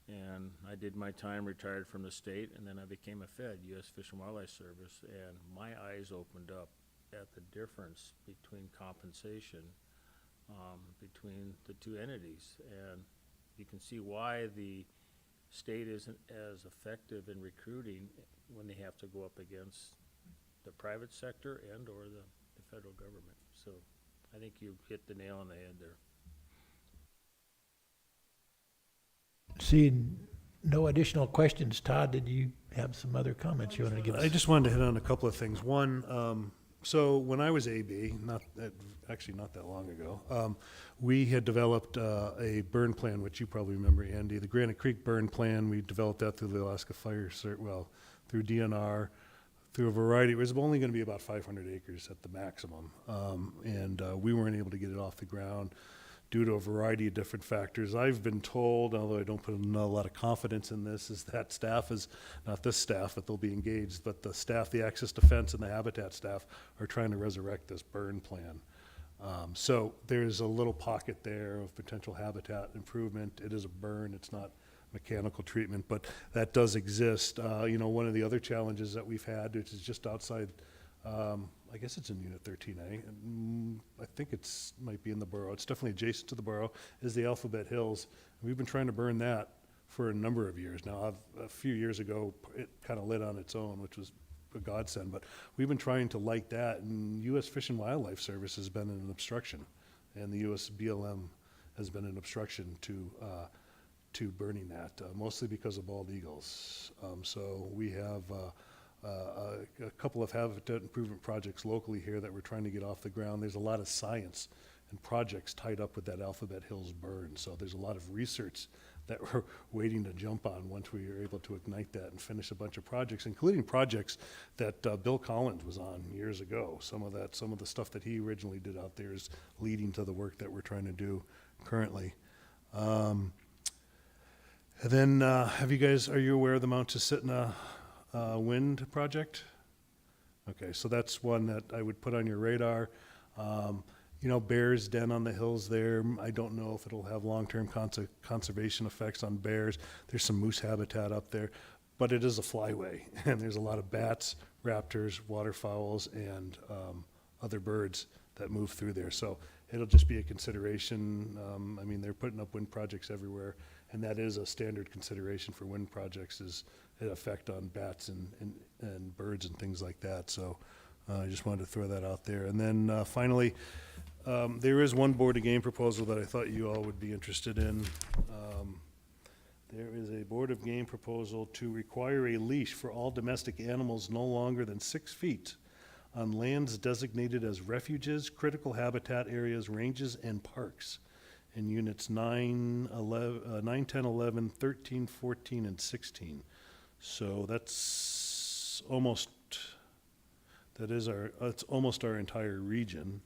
And I did my time, retired from the state, and then I became a Fed, U.S. Fish and Wildlife Service, and my eyes opened up at the difference between compensation between the two entities. And you can see why the state isn't as effective in recruiting when they have to go up against the private sector and or the federal government. So I think you hit the nail on the head there. Seeing no additional questions, Todd, did you have some other comments you wanted to give us? I just wanted to hit on a couple of things. One, so when I was AB, not that long ago, we had developed a burn plan, which you probably remember, Andy, the Granite Creek burn plan. We developed that through the Alaska Fire, through DNR, through a variety. It was only going to be about 500 acres at the maximum, and we weren't able to get it off the ground due to a variety of different factors. I've been told, although I don't put a lot of confidence in this, is that staff is, not this staff, but they'll be engaged, but the staff, the Access Defense and the Habitat staff are trying to resurrect this burn plan. So there's a little pocket there of potential habitat improvement. It is a burn, it's not mechanical treatment, but that does exist. One of the other challenges that we've had, which is just outside, I guess it's in Unit 13A, and I think might be in the borough. It's definitely adjacent to the borough, is the Alphabet Hills. We've been trying to burn that for a number of years now. A few years ago, it kind of lit on its own, which was a godsend, but we've been trying to light that, and U.S. Fish and Wildlife Service has been an obstruction, and the U.S. BLM has been an obstruction to burning that, mostly because of bald eagles. So we have a couple of habitat improvement projects locally here that we're trying to get off the ground. There's a lot of science and projects tied up with that Alphabet Hills burn, so there's a lot of research that we're waiting to jump on once we are able to ignite that and finish a bunch of projects, including projects that Bill Collins was on years ago. Some of the stuff that he originally did out there is leading to the work that we're trying to do currently. And then, are you aware of the Matanuska-Susitna wind project? Okay, so that's one that I would put on your radar. Bears den on the hills there. I don't know if it'll have long-term conservation effects on bears. There's some moose habitat up there, but it is a flyway, and there's a lot of bats, raptors, waterfowls, and other birds that move through there. So it'll just be a consideration. They're putting up wind projects everywhere, and that is a standard consideration for wind projects, is an effect on bats and birds and things like that. So I just wanted to throw that out there. And then finally, there is one board of game proposal that I thought you all would be interested in. There is a board of game proposal to require a leash for all domestic animals no longer than 6 feet on lands designated as refuges, critical habitat areas, ranges, and parks in units 9, 10, 11, 13, 14, and 16. So it's almost our entire region.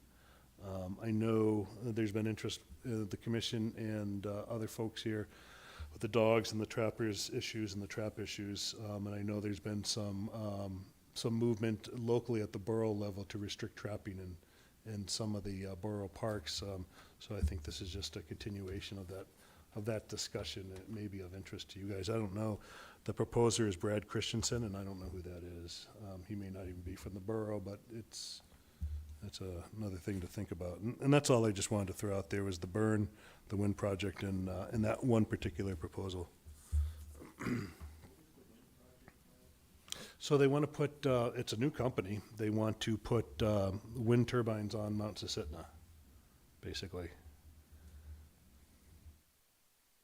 I know there's been interest, the commission and other folks here with the dogs and the trappers issues and the trap issues. And I know there's been some movement locally at the borough level to restrict trapping in some of the borough parks. So I think this is just a continuation of that discussion. It may be of interest to you guys. I don't know. The proposer is Brad Christensen, and I don't know who that is. He may not even be from the borough, but that's another thing to think about. And that's all I just wanted to throw out there was the burn, the wind project, and that one particular proposal. So they want to put, it's a new company, they want to put wind turbines on Mount Susitna, basically,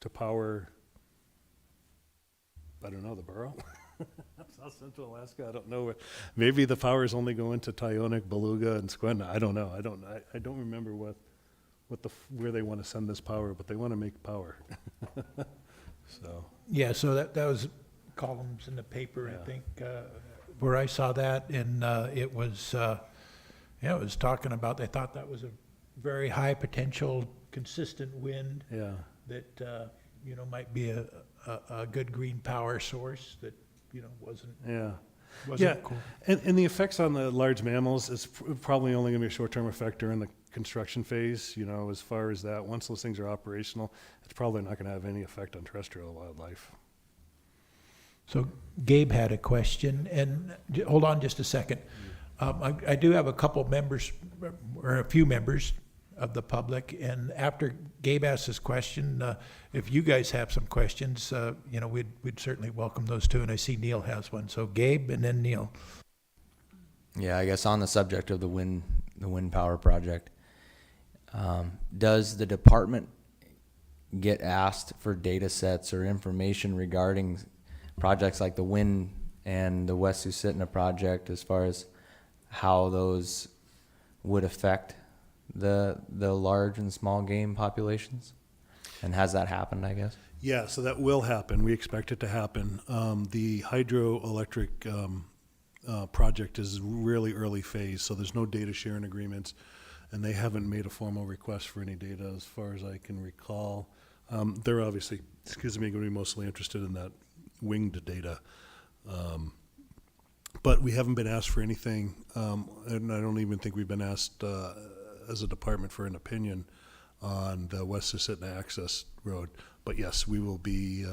to power, I don't know, the borough? South Central Alaska, I don't know. Maybe the power is only going to Tyonek, Beluga, and Squenna. I don't know. I don't remember where they want to send this power, but they want to make power. So. Yeah, so that was columns in the paper, Yeah. I think, where I saw that, and it was talking about, they thought that was a very high potential, consistent wind Yeah. that, might be a good green power source that, wasn't Yeah, cool. and the effects on the large mammals is probably only going to be a short-term effect during the construction phase, as far as that. Once those things are operational, it's probably not going to have any effect on terrestrial wildlife. So Gabe had a question, and hold on just a second. I do have a couple members, or a few members of the public, and after Gabe asks his question, if you guys have some questions, we'd certainly welcome those too, and I see Neil has one. So Gabe and then Neil. Yeah, I guess on the subject of the wind power project, does the department get asked for data sets or information regarding projects like the wind and the West Susitna project, as far as how those would affect the large and small game populations? And has that happened, I guess? Yeah, so that will happen. We expect it to happen. The hydroelectric project is really early phase, so there's no data sharing agreements, and they haven't made a formal request for any data as far as I can recall. They're obviously, going to be mostly interested in that winged data. But we haven't been asked for anything, and I don't even think we've been asked as a department for an opinion on the West Susitna access road. But yes, we will be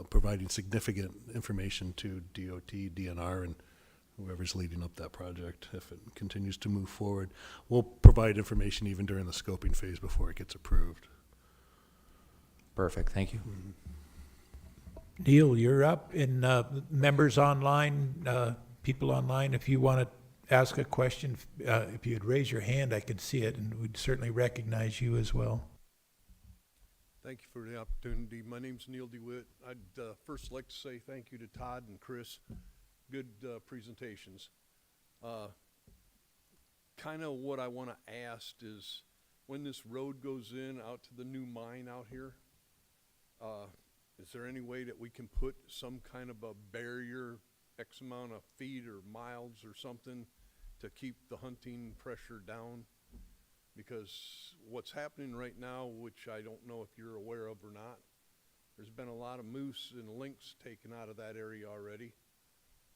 providing significant information to DOT, DNR, and whoever's leading up that project if it continues to move forward. We'll provide information even during the scoping phase before it gets approved. Perfect, thank you. Neil, you're up, and members online, people online, if you want to ask a question, if you'd raise your hand, I could see it, and we'd certainly recognize you as well. Thank you for the opportunity. My name's Neil DeWitt. I'd first like to say thank you to Todd and Chris. Good presentations. Kind of what I want to ask is, when this road goes in out to the new mine out here, is there any way that we can put some kind of a barrier, X amount of feet or miles or something, to keep the hunting pressure down? Because what's happening right now, which I don't know if you're aware of or not, there's been a lot of moose and lynx taken out of that area already.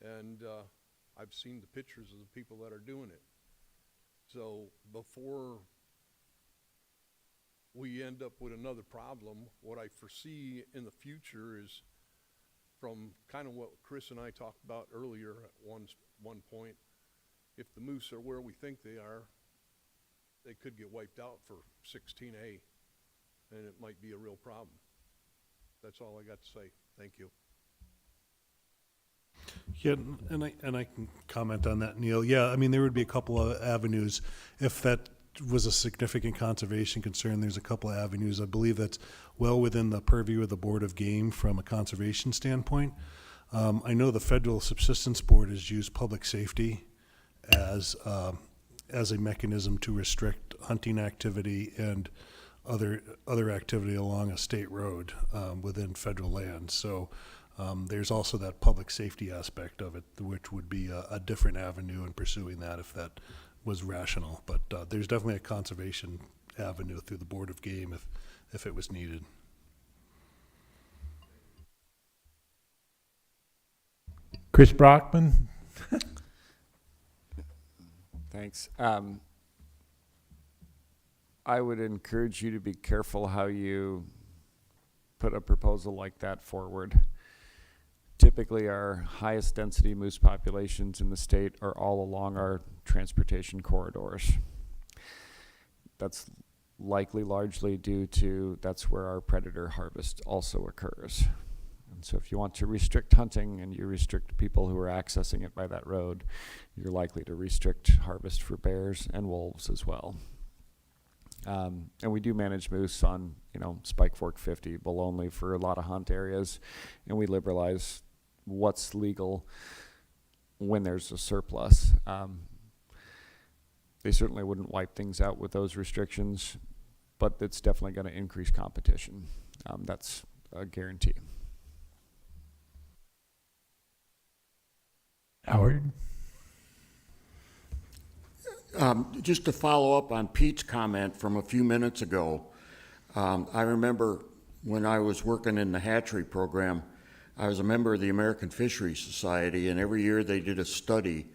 And I've seen the pictures of the people that are doing it. So before we end up with another problem, what I foresee in the future is, from kind of what Chris and I talked about earlier at one point, if the moose are where we think they are, they could get wiped out for 16A, and it might be a real problem. That's all I got to say. Thank you. Yeah, and I can comment on that, Neil. Yeah, I mean, there would be a couple of avenues. If that was a significant conservation concern, there's a couple of avenues. I believe that's well within the purview of the Board of Game from a conservation standpoint. I know the Federal Subsistence Board has used public safety as a mechanism to restrict hunting activity and other activity along a state road within federal land. So there's also that public safety aspect of it, which would be a different avenue in pursuing that if that was rational. But there's definitely a conservation avenue through the Board of Game if it was needed. Chris Brockman? Thanks. I would encourage you to be careful how you put a proposal like that forward. Typically, our highest density moose populations in the state are all along our transportation corridors. That's likely largely due to that's where our predator harvest also occurs. And so if you want to restrict hunting and you restrict people who are accessing it by that road, you're likely to restrict harvest for bears and wolves as well. And we do manage moose on, Spike Fork 50, but only for a lot of hunt areas, and we liberalize what's legal when there's a surplus. They certainly wouldn't wipe things out with those restrictions, but it's definitely going to increase competition. That's a guarantee. Howard? Just to follow up on Pete's comment from a few minutes ago, I remember when I was working in the hatchery program, I was a member of the American Fisheries Society, and every year they did a study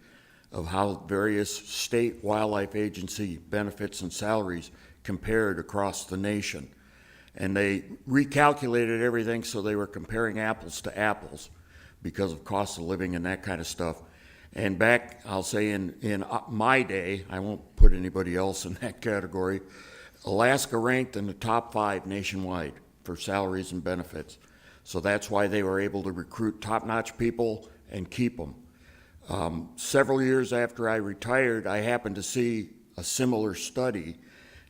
of how various state wildlife agency benefits and salaries compared across the nation. And they recalculated everything so they were comparing apples to apples because of cost of living and that kind of stuff. And back, I'll say in my day, I won't put anybody else in that category, Alaska ranked in the top 5 nationwide for salaries and benefits. So that's why they were able to recruit top-notch people and keep them. Several years after I retired, I happened to see a similar study,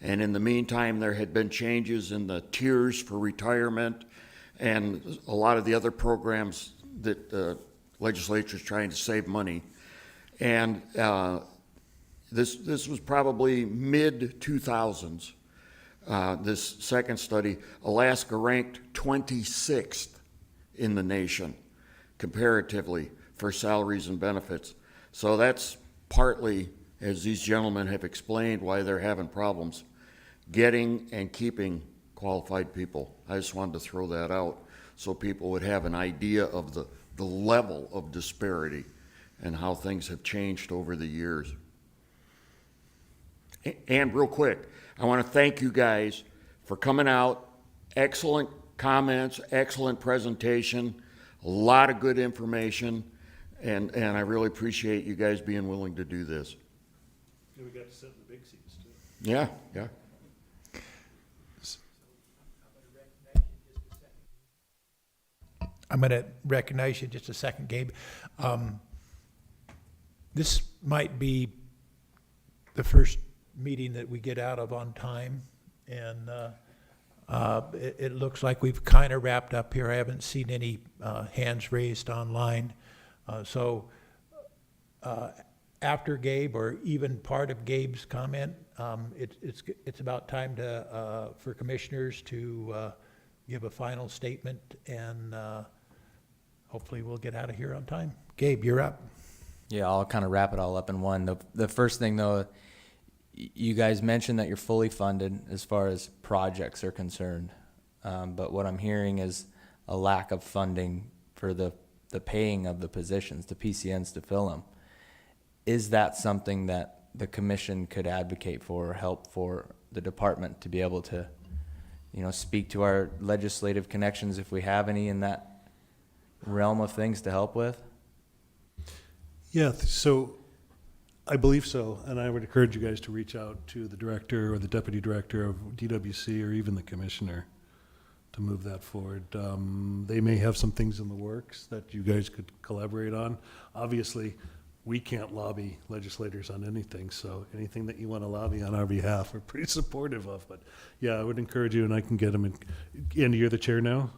and in the meantime, there had been changes in the tiers for retirement and a lot of the other programs that the legislature is trying to save money. And this was probably mid-2000s. This second study, Alaska ranked 26th in the nation comparatively for salaries and benefits. So that's partly, as these gentlemen have explained, why they're having problems getting and keeping qualified people. I just wanted to throw that out so people would have an idea of the level of disparity and how things have changed over the years. And real quick, I want to thank you guys for coming out. Excellent comments, excellent presentation, a lot of good information, and I really appreciate you guys being willing to do this. Yeah, we got to sit in the big seats too. Yeah, yeah. I'm going to recognize you just a second, Gabe. This might be the first meeting that we get out of on time, and it looks like we've kind of wrapped up here. I haven't seen any hands raised online. So after Gabe, or even part of Gabe's comment, it's about time for commissioners to give a final statement, and hopefully we'll get out of here on time. Gabe, you're up. Yeah, I'll kind of wrap it all up in one. The first thing, though, you guys mentioned that you're fully funded as far as projects are concerned. But what I'm hearing is a lack of funding for the paying of the positions, the PCNs to fill them. Is that something that the commission could advocate for or help for the department to be able to, speak to our legislative connections if we have any in that realm of things to help with? Yeah, so I believe so, and I would encourage you guys to reach out to the director or the deputy director of DWC or even the commissioner to move that forward. They may have some things in the works that you guys could collaborate on. Obviously, we can't lobby legislators on anything, so anything that you want to lobby on our behalf, we're pretty supportive of. But yeah, I would encourage you, and I can get them in. Andy, you're the chair now?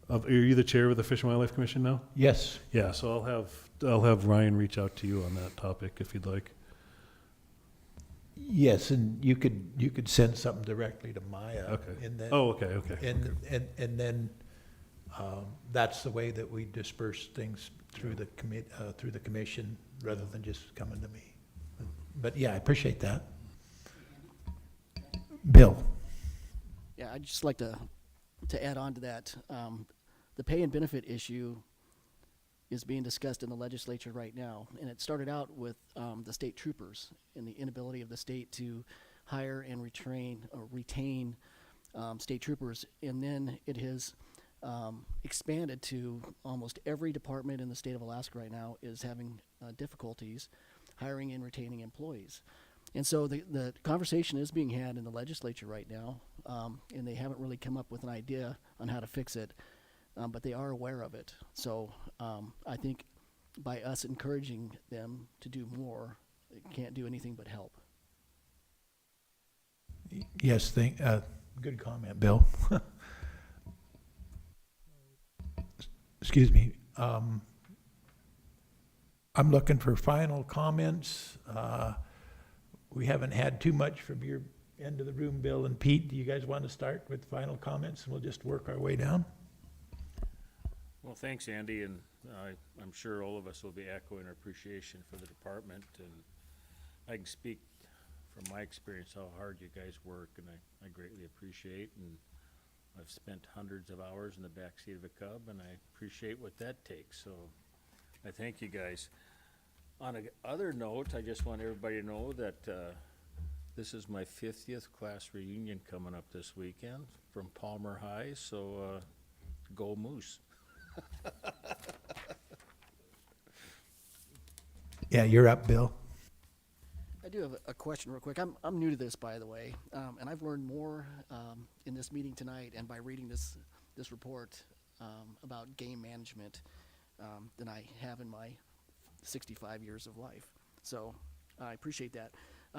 Are you the chair of the Fish and Wildlife Commission now? Yes. Yeah, so I'll have Ryan reach out to you on that topic if you'd like. Yes, and you could send something directly to Maya. Okay. And then, Okay. and then that's the way that we disperse things through the through the commission rather than just coming to me. But yeah, I appreciate that. Bill. Yeah, I'd just like to add on to that. The pay and benefit issue is being discussed in the legislature right now, and it started out with the state troopers and the inability of the state to hire and retain state troopers, and then it has expanded to almost every department in the state of Alaska right now is having difficulties hiring and retaining employees. And so the conversation is being had in the legislature right now, and they haven't really come up with an idea on how to fix it, but they are aware of it. So I think by us encouraging them to do more, it can't do anything but help. Yes, good comment, Bill. Excuse me. I'm looking for final comments. We haven't had too much from your end of the room, Bill and Pete. Do you guys want to start with final comments, and we'll just work our way down? Well, thanks, Andy, and I'm sure all of us will be echoing our appreciation for the department, and I can speak from my experience how hard you guys work, and I greatly appreciate, and I've spent hundreds of hours in the backseat of a Cub, and I appreciate what that takes, so I thank you guys. On another note, I just want everybody to know that this is my 50th class reunion coming up this weekend from Palmer High, so go Moose. Yeah, you're up, Bill. I do have a question real quick. I'm new to this, by the way, and I've learned more in this meeting tonight and by reading this report about game management than I have in my 65 years of life. So I appreciate that.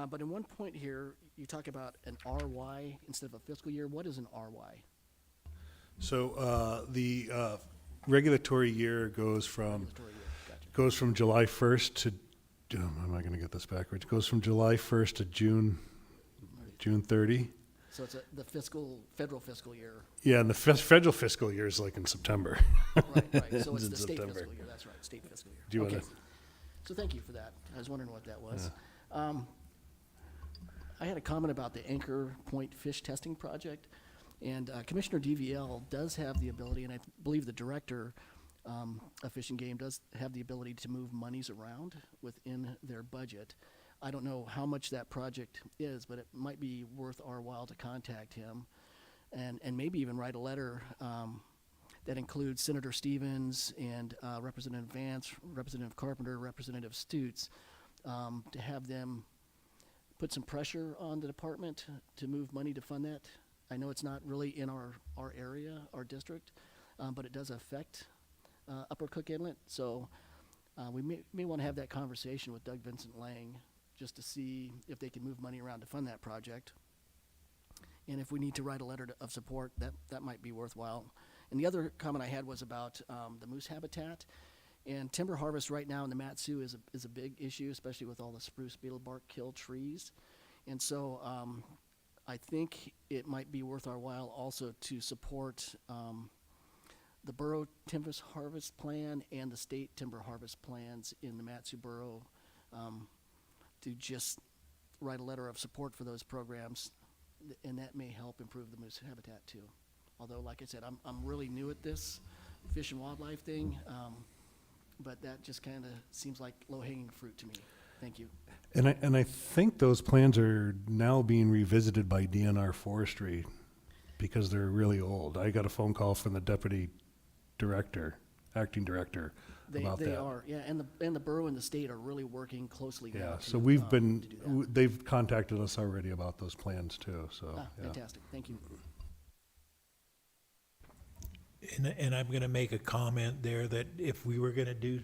But in one point here, you talk about an RY instead of a fiscal year. What is an RY? So the regulatory year goes from Gotcha. July 1st to am I going to get this backwards? It goes from July 1st to June 30. So it's the federal fiscal year. Yeah, and the federal fiscal year is like in September. Right. So it's the state September. fiscal year. That's right, state fiscal year. Do you Okay. wanna- So thank you for that. I was wondering what that was. I had a comment about the Anchor Point Fish Testing Project, and Commissioner DVL does have the ability, and I believe the director of Fish and Game does have the ability to move monies around within their budget. I don't know how much that project is, but it might be worth our while to contact him and maybe even write a letter that includes Senator Stevens and Representative Vance, Representative Carpenter, Representative Stutes, to have them put some pressure on the department to move money to fund that. I know it's not really in our area, our district, but it does affect Upper Cook Inlet. So we may want to have that conversation with Doug Vincent Lang just to see if they can move money around to fund that project. And if we need to write a letter of support, that might be worthwhile. And the other comment I had was about the moose habitat. And timber harvest right now in the Mat-Su is a big issue, especially with all the spruce beetle bark kill trees. And so I think it might be worth our while also to support the borough timber harvest plan and the state timber harvest plans in the Mat-Su borough, to just write a letter of support for those programs, and that may help improve the moose habitat too. Although, like I said, I'm really new at this fish and wildlife thing, but that just kind of seems like low-hanging fruit to me. Thank you. And I think those plans are now being revisited by DNR Forestry because they're really old. I got a phone call from the deputy director, acting director, about that. They are, yeah, and the borough and the state are really working closely now. Yeah, to, so we've to do that. they've contacted us already about those plans too, so, yeah. Fantastic, thank you. And I'm gonna make a comment there that if we were gonna do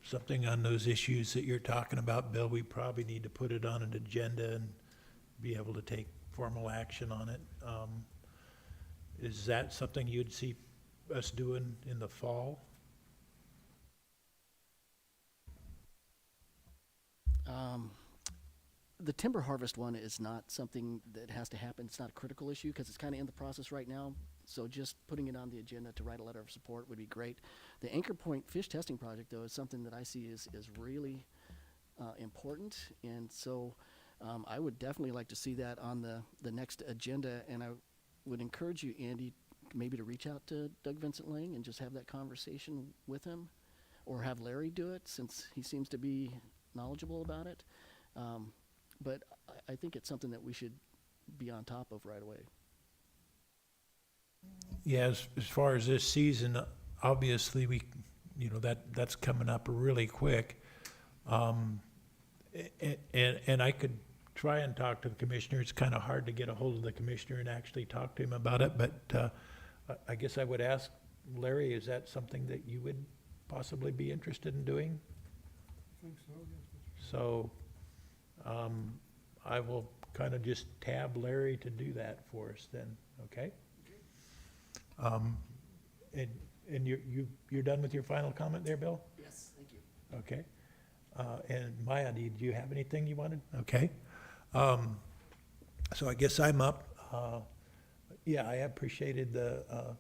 something on those issues that you're talking about, Bill, we probably need to put it on an agenda and be able to take formal action on it. Is that something you'd see us doing in the fall? The timber harvest one is not something that has to happen. It's not a critical issue because it's kind of in the process right now. So just putting it on the agenda to write a letter of support would be great. The Anchor Point fish testing project, though, is something that I see is really important. And so I would definitely like to see that on the next agenda. And I would encourage you, Andy, maybe to reach out to Doug Vincent Lang and just have that conversation with him, or have Larry do it since he seems to be knowledgeable about it. But I think it's something that we should be on top of right away. Yeah, as far as this season, obviously that's coming up really quick. And I could try and talk to the commissioner. It's kind of hard to get a hold of the commissioner and actually talk to him about it, but I guess I would ask Larry, is that something that you would possibly be interested in doing? I think so, yes. So I will kind of just tab Larry to do that for us then, okay? And you're done with your final comment there, Bill? Yes, thank you. Okay. And Maya, do you have anything you wanted? Okay. So I guess I'm up. Yeah, I appreciated the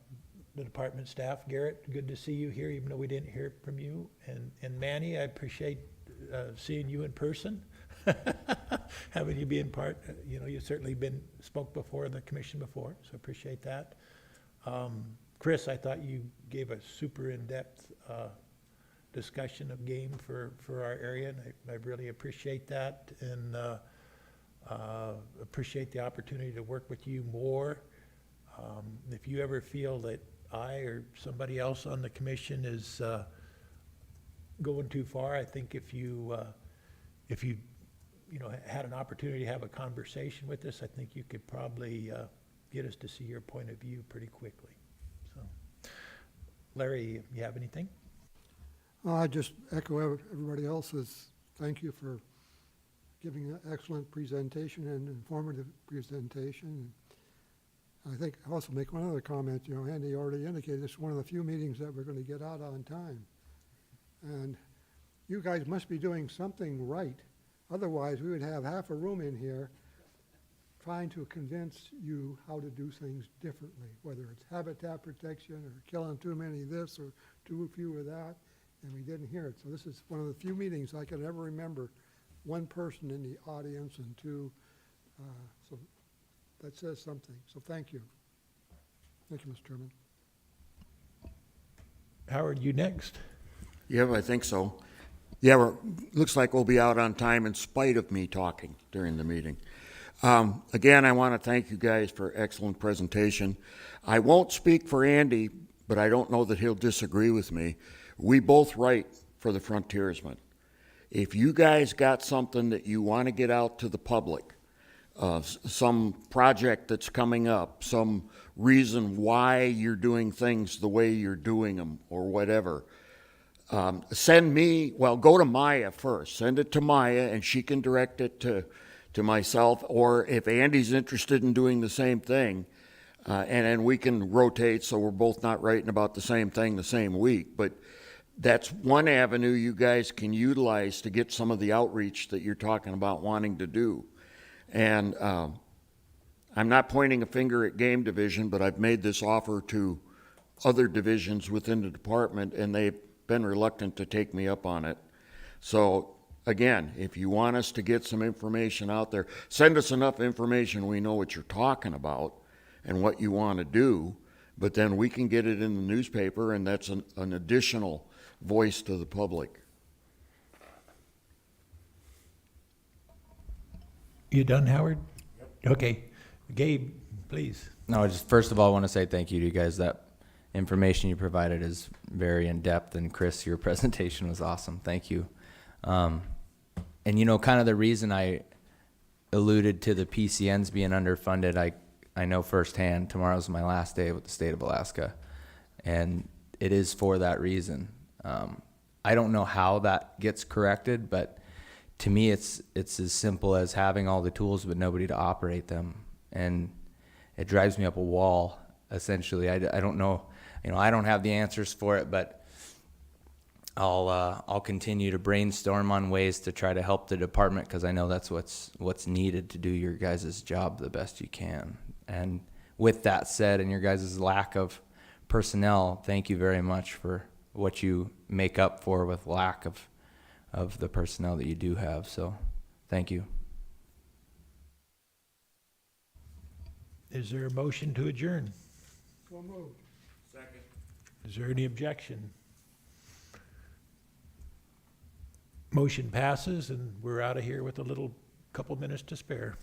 department staff. Garrett, good to see you here, even though we didn't hear from you. And Manny, I appreciate seeing you in person. Having you be in part, you've certainly spoke before the commission before, so appreciate that. Chris, I thought you gave a super in-depth discussion of game for our area, and I really appreciate that, and appreciate the opportunity to work with you more. If you ever feel that I or somebody else on the commission is going too far, I think if you had an opportunity to have a conversation with us, I think you could probably get us to see your point of view pretty quickly. So, Larry, you have anything? I just echo everybody else's thank you for giving an excellent presentation and informative presentation. I think I'll also make one other comment. Andy already indicated this is one of the few meetings that we're going to get out on time. And you guys must be doing something right. Otherwise, we would have half a room in here trying to convince you how to do things differently, whether it's habitat protection or killing too many of this or too few of that, and we didn't hear it. So this is one of the few meetings I can ever remember one person in the audience and two, so that says something. So thank you. Thank you, Mr. Chairman. Howard, you next. Yeah, I think so. Yeah, looks like we'll be out on time in spite of me talking during the meeting. Again, I want to thank you guys for excellent presentation. I won't speak for Andy, but I don't know that he'll disagree with me. We both write for the frontiersmen. If you guys got something that you want to get out to the public, some project that's coming up, some reason why you're doing things the way you're doing them or whatever, send me, well, go to Maya first. Send it to Maya and she can direct it to myself, or if Andy's interested in doing the same thing, and then we can rotate so we're both not writing about the same thing the same week. But that's one avenue you guys can utilize to get some of the outreach that you're talking about wanting to do. And I'm not pointing a finger at game division, but I've made this offer to other divisions within the department, and they've been reluctant to take me up on it. So again, if you want us to get some information out there, send us enough information we know what you're talking about and what you want to do, but then we can get it in the newspaper, and that's an additional voice to the public. You done, Howard? Yep. Okay. Gabe, please. No, just first of all, I want to say thank you to you guys. That information you provided is very in-depth, and Chris, your presentation was awesome. Thank you. And you know, kind of the reason I alluded to the PCNs being underfunded, I know firsthand. Tomorrow's my last day with the state of Alaska, and it is for that reason. I don't know how that gets corrected, but to me, it's as simple as having all the tools but nobody to operate them, and it drives me up a wall. Essentially, I don't know. You know, I don't have the answers for it, but I'll continue to brainstorm on ways to try to help the department, because I know that's what's needed to do your guys' job the best you can. And with that said, and your guys' lack of personnel, thank you very much for what you make up for with lack of the personnel that you do have. So thank you. Is there a motion to adjourn? So moved. Second. Is there any objection? Motion passes, and we're out of here with a couple minutes to spare.